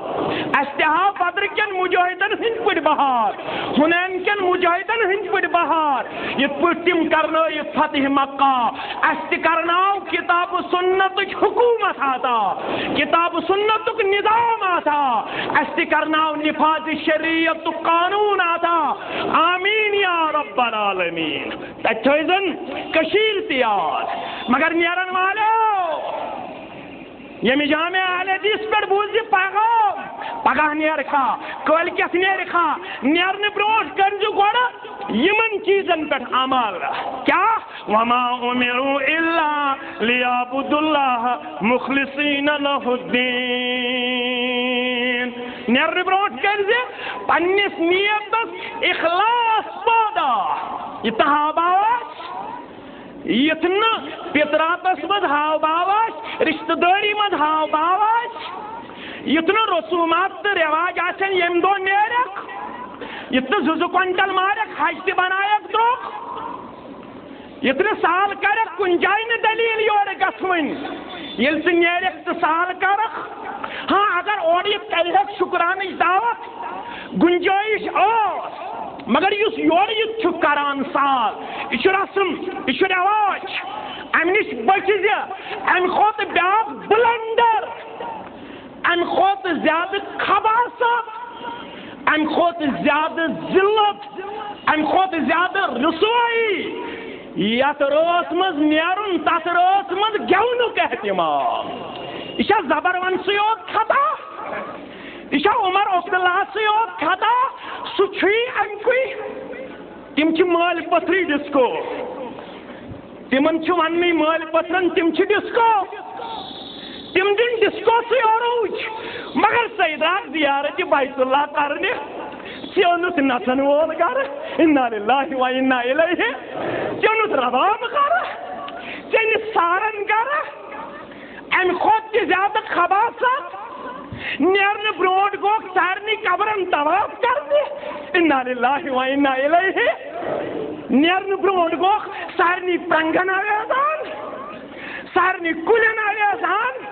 اَسہِ تہِ ہاو بدرٕ کٮ۪ن مُجٲہدن ہٕنٛدۍ پٲٹھۍ بہار حُنین کٮ۪ن مُجٲہدن ہٕنٛدۍ پٲٹھۍ بہار یِتھ پٲٹھۍ تِم کرنٲیِکھ فتح مکہ اَسہِ تہِ کرناو کتاب سنتٕچ حکوٗمت عطا کتاب سنتُک نظام عطا اَسہِ تہِ کرناو نفاذ شریعتُک قانوٗن عطا آمیٖن یا رب العالمیٖن تتہِ تھٲیزن کشیٖر تہِ یاد مگر نیرن والو ییٚمہِ جامع اہل حدیث پٮ۪ٹھ بوٗز یہِ پیغام پگاہ نیرکھا کٲلکٮ۪تھ نیرکھا نیرنہٕ برٛونٛٹھ کٔرزِ گۄڈٕ یِمن چیٖزن پٮ۪ٹھ عمل کیٛاہ وما اُمِروا الا لِیعبُدوا اللّٰہ مُخلِصیٖنَ لَہُ الدیٖن نیرنہٕ برٛونٛٹھ کٔرزِ پننِس نیتس اخلاص پٲدٕ یہِ تہٕ ہاو یِتھ نہٕ فطراتس منٛز ہاو باو آسہِ رشتہٕ دٲری منٛز ہاو باو آسہِ یِتھ نہٕ رسوٗمات تہٕ رٮ۪واج آسن ییٚمہِ دۄہ نیرکھ یِتھ نہٕ 2 کۄنٛٹل مارکھ حج تہِ بنایکھ درٛوٚگ یِتھ نہٕ سال کرکھ کُنہِ جایہِ نہٕ دٔلیٖل یورٕ گژھوٕنۍ ییٚلہِ ژٕ نیرکھ ژٕ سال کرکھ ہاں اگر اورٕ یہِ کرِہکھ شُکرانٕچ دعوت گُنجٲیِش ٲس مگر یس یور یہ کران سال یہ رسم یہ رواج ام نش بچ ام کھت بیاکھ بلنڈر ام کھت زیادہ خباثت ام کھت زیادہ ذلت ام کھت زیادہ رسوائی یت رس مز نیرن تت رس مز گونک احتمال یہ زبرونسی یوت خطا یہ عمر عبداللہ سے یوت خطا سہ امکے تم مال پتھری ڈسکو تمن ون مال پتھرن تم ڈسکو تم دن ڈسکو سے عروج مگر سیدات زیارت بیت اللہ کرنے چونت نچن وول گر انا للہ و انا الیہ چونت رباب گر چن سارن گر ام کھت تہ زیادہ خباثت نیرن برونٹ گوک سارنی قبرن طواف کرنے انا للہ و انا الیہ نیرن برونٹ گوک سارنی پرنگن آویزان سارنی کلن آویزان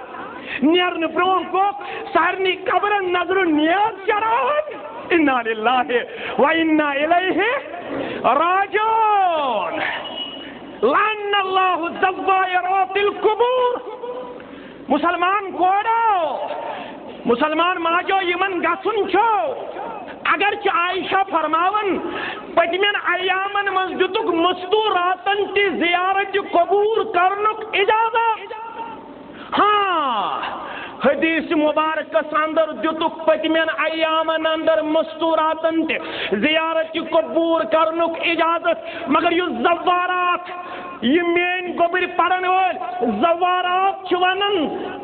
نیرن برونٹ گوک سارنی قبرن نظر نیاز چراون انا للہ و انا الیہ راجعون لعن اللہ زوائرات القبور مسلمان کوڑو مسلمان ماجو یمن گسن چھو اگرچہ عائشہ فرماون پتمین ایامن مز دتک مستوراتن تی زیارت قبور کرنک اجازت ہاں حدیث مبارکس اندر دتک پتمین ایامن اندر مستوراتن تی زیارت قبور کرنک اجازت مگر یہ زوارات یہ مین گوبر پڑھن وول زوارات ونان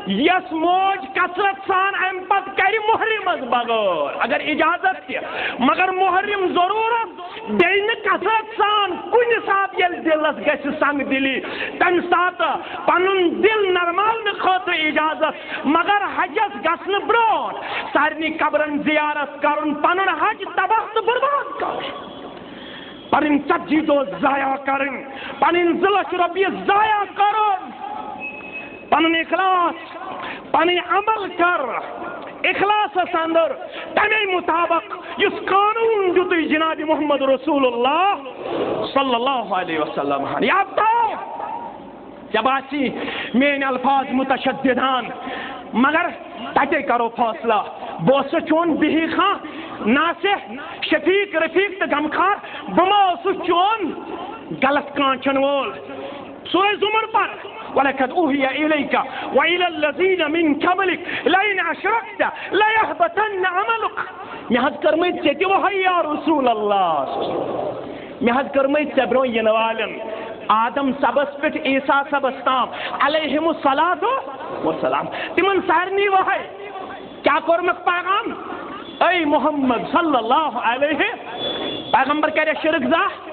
یس موج کثرت سان ام پت کر محرم بغیر اگر اجازت تہ مگر محرم ضرورت دین کثرت سان کن سات یل دلس گھ سنگ دلی تم سات پن دل نرمالن خاطر اجازت مگر حجس گھن برو سارنی قبرن زیارت کرن پن حج تباہ تو برباد کر پن ژتجی دہ ضائع کریں پن 2 لچھ رۄپیہِ ضائع کرن پن اخلاص پن عمل کر اخلاص اندر تمے مطابق اس قانون دیت جناب محمد رسول اللہ صلی اللہ علیہ وسلم یاد تھاو جب آسی مین الفاظ متشددان مگر تتے کرو فاصلہ بوس چون بہی خان ناصح شفیق رفیق تو غمخار بما چون غلط کانچن وول سورہ زمر پر وَلَقَدْ أُوحِيَ إِلَيْكَ وَإِلَى الَّذِينَ مِن قَبْلِكَ لَئِنْ أَشْرَكْتَ لَيَحْبَطَنَّ عَمَلُكَ مے حض کرمت ژےٚ تہِ وحی یا رسول اللہ مے حض کرمت ژےٚ برونٛہہ یِنہٕ والٮ۪ن آدم صبس پٮ۪ٹھ عیسیٰ صبس تام علیہم الصلاۃ والسلام تمن سارنی وحی کیا کوٚرمُکھ پیغام اے محمد صلی اللہ علیہ پیغمبر کرے شرک زانٛہہ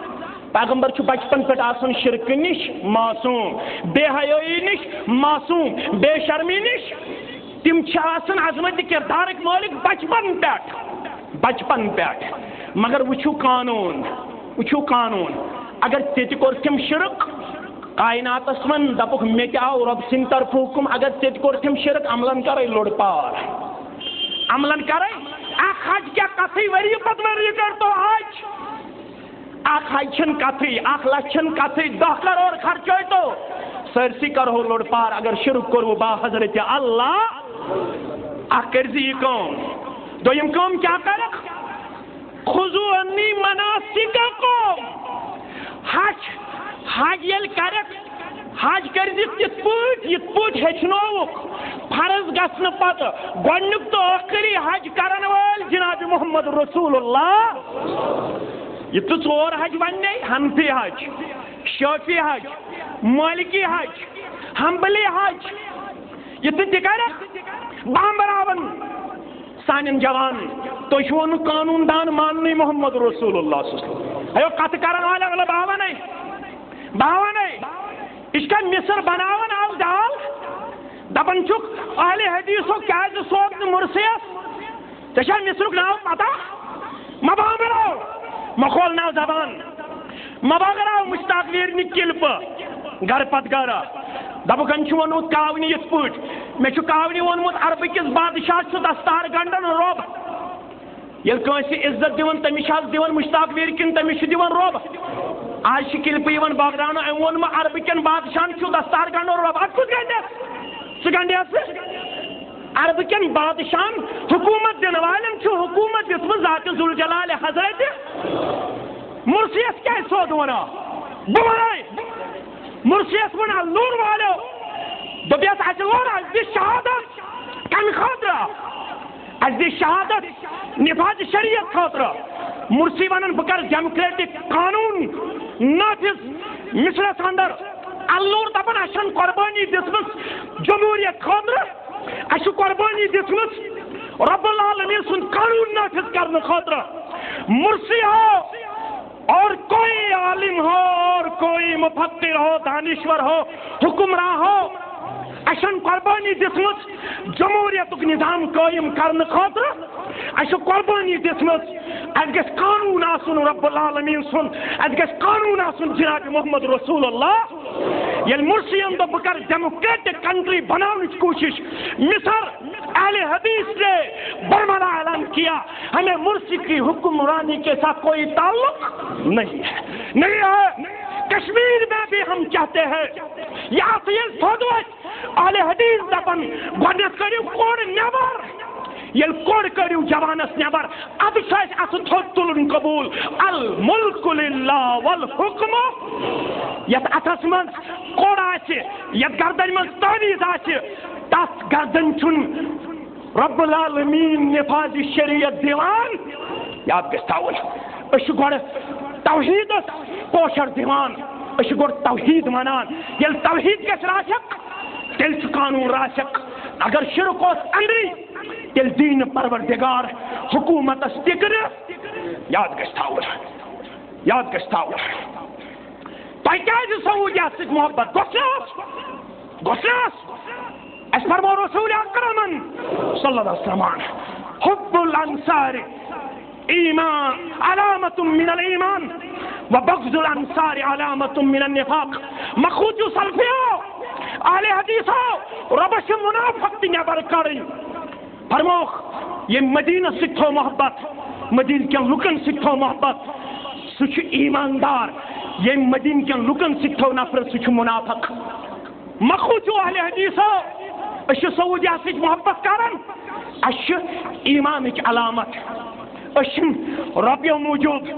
پیغمبر چھُ بچپن پہ آسان شرک نش معصوم بے حیائی نش معصوم بے شرمی نش تم آسان عظمت کردارک مالک بچپن پہ مگر وچھو قانون اگر ژےٚ تہِ کوٚرتھم شرک کائناتس من دپک مے تہِ آو رب سٕنٛدِ طرفہٕ حکم اگر ژےٚ تہِ کوٚرتھم شرک عملن کرے لوٚڑ پار عملن کرے اکھ حج کیا کتھٕے ؤری پتہٕ ؤری کرتو حج اکھ حج چھن کتھٕے 1 لچھ چھن کتھٕے 10 کروڑ خرچٲے تو سٲرسٕے کرہو لوٚڑ پار اگر شرک کوٚروٕ با حضرت اللہ اکھ کٔرزِ یہِ کٲم دوٚیِم کٲم کیٛاہ کرکھ خُذوٗ عنی مناسککم حج ییٚلہِ کرکھ حج کٔرزِ تِتھ پٲٹھۍ ہیٚچھنووُکھ فرض گژھنہٕ پتہٕ گۄڈنیُک تہٕ ٲخری حج کرن وٲلۍ جناب محمد رسول اللہ یہ تو 4 حج وننے حنفی حج شافی حج مالکی حج حنبلی حج یہ تو تکرک بامبراون سانن جوان تو ون قانون دان ماننے محمد رسول اللہ صلی اللہ علیہ وسلم ایو کت کرن والے باوانے اس کا مصر بناون آو دال دپن چھک اہل حدیثو کیاز سوک مرسیس تشا مصرک ناو پتہ مبامراو مخول ناو زبان مباغراو مشتاق ویر نکلپ گھر پت گھر دپکن چھ ونمت کاونی یت پٹ مے چھ کاونی ونمت عربکس بادشاہ چھ دستار گنڈن روب یل کنسی عزت دیون تمس دیون مشتاق ویر کن تمس دیون روب آج کلپ یون بغرانو ام وون عرب کن بادشاہن چھو دستار گنڈو روب ات کس گنڈ عرب کن بادشاہن حکومت دن والن چھو حکومت دتم ذات ذوالجلال حضرت مرسیس کیا سود ونا بمرائی مرسیس ونا لور والو دبیت از لور از دی شہادت کم خاطرہ از دی شہادت نفاذ شریعت خاطرہ مرسی ونن بکر ڈیموکریٹک قانون نافذ مصرس اندر اللور دپن اشن قربانی دسمس جمہوریت خاطرہ اش قربانی دسمس رب العالمین سن قانون نافذ کرنے خاطرہ مرسی ہو اور کوئی عالم ہو اور کوئی مفکر ہو دانشور ہو حکمراں ہو اشن قربانی دسمس جمہوریت نظام قائم کرنے خاطر اش قربانی دسمس اس گژھِ قانون آسن رب العالمین سن اس گژھِ قانون آسن جناب محمد رسول اللہ یل مرسین دو بکر ڈیموکریٹک کنٹری بنانے کی کوشش مصر اہل حدیث نے برملا اعلان کیا ہمیں مرسی کی حکمرانی کے ساتھ کوئی تعلق نہیں ہے کشمیر میں بھی ہم چاہتے ہیں یا سیل تھودوچ اہل حدیث دپن گۄڈنیٚتھ کٔرِو کوڑ نیبر یل کوڑ کٔرِو جوانس نیبر اد چھُ اَتھ تھوٚد تُلُن قبول الملک للہ والحکم یتھ اتھس منٛز کوڑ آسہِ یتھ گردن منٛز تعویٖذ آسہِ تتھ گردن چھُن رب العالمین نفاذ شریعت دیوان یاد گژھِ تھاوُن أسۍ چھِ گۄڈٕ توحیدس کوشر دیوان أسۍ چھِ گۄڈٕ توحید ونان ییٚلہِ توحید گژھِ راسخ تیٚلہِ چھُ قانون راسخ اگر شرک اوس أنٛدری تیٚلہِ دی نہٕ پروردگار حکومتس ٹِکنہٕ یاد گژھِ تھاوُن تۄہہِ کیازِ سعوٗدیات سۭتۍ محبت گوٚژھ نہٕ اَسہِ فرمو رسول اکرمن صلی اللہ علیہ وسلم حب الانصار ایمان علامت من الایمان وبغض الانصار علامت من النفاق مخوتو سلفیو اہل حدیثو ربش منافق نیبر کڑن فرموخ یہ مدینہ سۭتۍ تھو محبت مدینہ کٮ۪ن لُکن سۭتۍ تھو محبت سُہ چھُ ایماندار ییٚمۍ مدینہ کٮ۪ن لُکن سۭتۍ تھو نفرت سُہ چھُ منافق مخوتو اہل حدیثو أسۍ چھِ سعوٗدیات سۭتۍ محبت کران اَسہِ چھِ ایمانٕچ علامت أسۍ چھِنہٕ رۄپیو موٗجوٗب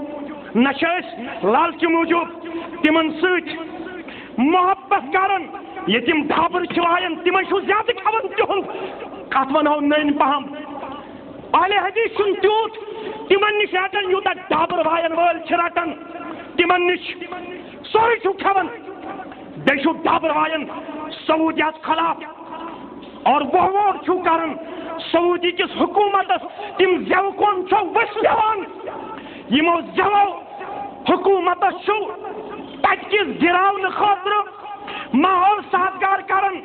نہ چھِ أسۍ لالچہِ موٗجوٗب تِمن سۭتۍ محبت کران یہ تم ڈھابر چلائن تمن چھو زیادہ کھوان تہند کت ونو نن پہم اہل حدیث چھن تیوت تمن نش رٹن یوتا ڈھابر وائن ول چھ رٹن تمن نش سوری چھو کھوان بیچو ڈھابر وائن سعودیات خلاف اور وہ ووٹ چھو کرن سعودی کس حکومت تم زیو کون چھو وس دیوان یمو زیو حکومت چھو تت کس گراون خاطر ماحول سازگار کرن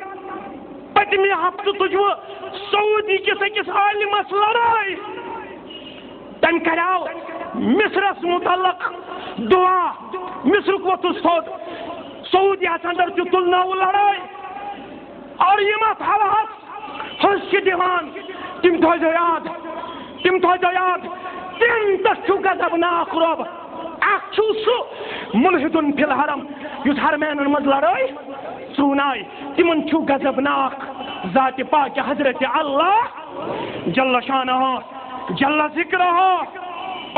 پتمہ ہفتہ تجو سعودی کس أکس عالمس لڑائی تم کراو مصرس متعلق دعا مصرک وتس تھوت سعودیات اندر تہ تلنو لڑائی اور یم ات ہوہس حس چھ دیوان تم تھوزو یاد تم تس چھو غضبناک رب اخ چھو سہ ملحدن فی الحرم یس حرمینن مز لڑائی سونائی تمن چھو غضبناک ذات پاک حضرت اللہ جل شانہ جل ذکرہ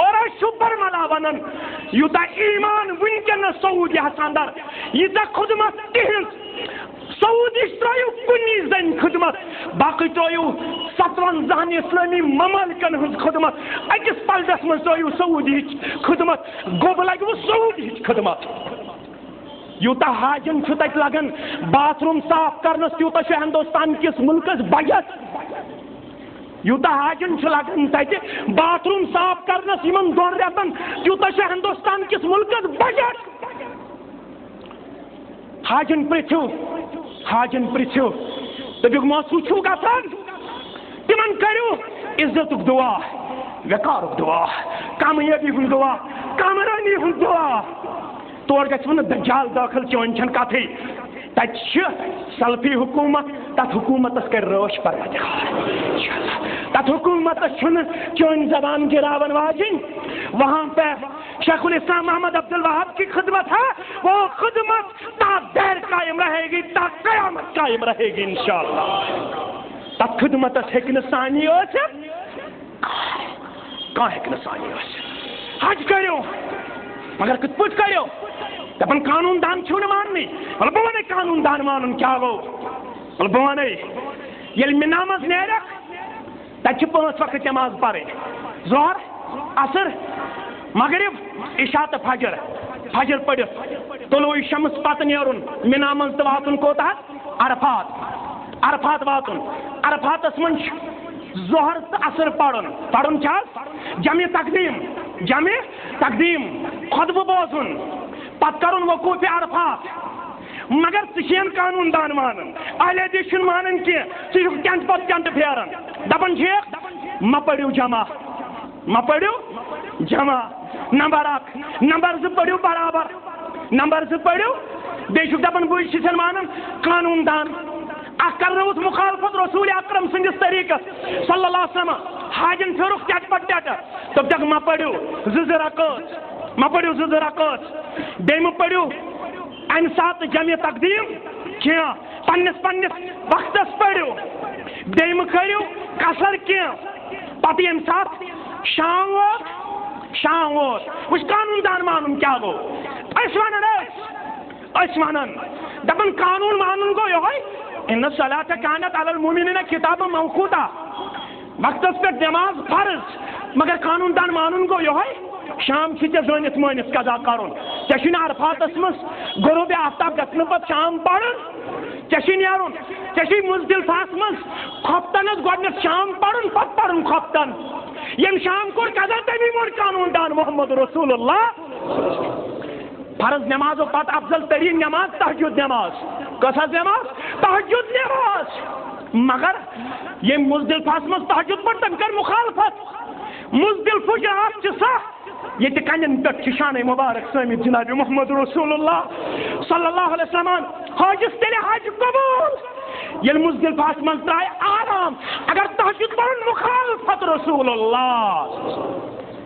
اور چھو برملا ونن یوتا ایمان ونکن سعودی اندر یہ خدمت تہذ سعودی ترایو کنی زن خدمت باقی ترایو 57 اسلامی ممالکن ہز خدمت اکس پلدس من ترایو سعودی خدمت گوب لگو سعودی خدمت یوتا حاجن چھ تت لگن باتھ روم صاف کرنس یوتا چھ ہندوستان کس ملکس بجٹ یوتا حاجن چھ لگن تت باتھ روم صاف کرنس یمن دون رتن یوتا چھ ہندوستان کس ملکس بجٹ حاجن پرچھو دپیک موسو چھو گژھان تمن کرو عزت دعا وقار دعا کامیابی ہند دعا کامرانی ہند دعا تور گھن دجال داخل چون چھن کتھے تت سلفی حکومت تت حکومتس کر روش پروردگار تت حکومت چون زبان گراون واجن وہاں پہ شیخ الاسلام محمد عبد الوہاب کی خدمت ہے وہ خدمت تا دیر قائم رہے گی تا قیامت قائم رہے گی انشاءاللہ تت خدمت ہیکن سانی کان ہیکن سانی حج کرو مگر کت پٹ کرو دپن قانون دان چھو ماننی بل بہ ونے قانون دان مانن کیا گو بل بہ ونے یل میں نماز نیرک تت 5 وقت نماز پڑھیں ظہر عصر مغرب عشاء تو فجر پڑھت طلوع شمس پتہ نیرن منا من تو واتن کوتا عرفات واتن عرفاتس من ظہر تو عصر پڑھن کیا جمع تقدیم خطبہ بوزن پتہ کرن وقوف عرفات مگر ژین قانون دان مانن اہل حدیث چھن مانن کی ژٕ پتہ چنٹ پھیران دپن چھیک ما پڑھو جمع نمبر 1 نمبر 2 پڑھو برابر نمبر 2 پڑھو بیچ دپن بہ چھن مانن قانون دان اخ کرنوس مخالفت رسول اکرم سندس طریقس صلی اللہ علیہ وسلم حاجن پھیرک چٹ پٹ تب تک ما پڑھو 2 رکعت بیم پڑھو امہ سات جمع تقدیم کیا پنس وقتس پڑھو بیم کرو قصر کیا پتہ یم سات شام ووت وچ قانون دان مانن کیا گو اس ونن دپن قانون مانن گو یہ ان الصلاۃ کانت علی المؤمنین کتابا موقوتا وقتس پہ نماز فرض مگر قانون دان مانن گو یہ شام سے زنت مانس قضا کرن ژے عرفاتس مز غروب آفتاب گھن پہ شام پڑھن ژے نیرن ژے مزدلفاس مز خفتنس گۄڈنیتھ شام پڑھن پتہ پڑھن خفتن یم شام کور قضا تمی مور قانون دان محمد رسول اللہ فرض نمازو پتہ افضل ترین نماز تہجد نماز کس نماز تہجد نماز مگر یم مزدلفاس مز تہجد پڑھ تم کر مخالفت مزدلفہ آپ یہ کنن پہ شان مبارک سمت جناب محمد رسول اللہ صلی اللہ علیہ وسلم حاجس تیل حج قبول یل مزدلفاس من ترائے آرام اگر تہجد پڑھن مخالفت رسول اللہ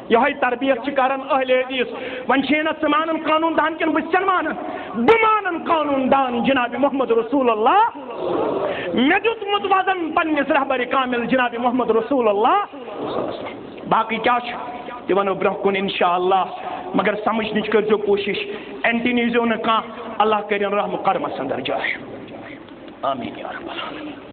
یہ تربیت کران اہل حدیث ون ژٕ مانن قانون دان کن بہ مانن بہ مانن قانون دان جناب محمد رسول اللہ مے دیتمت وزن پنس رہبر کامل جناب محمد رسول اللہ باقی کیا تہ ونو برہ کن انشاءاللہ مگر سمجھنچ کرزو کوشش اینٹی نیزو نہ کان اللہ کرن رحم کرمس اندر جائے آمین یا رب العالمین.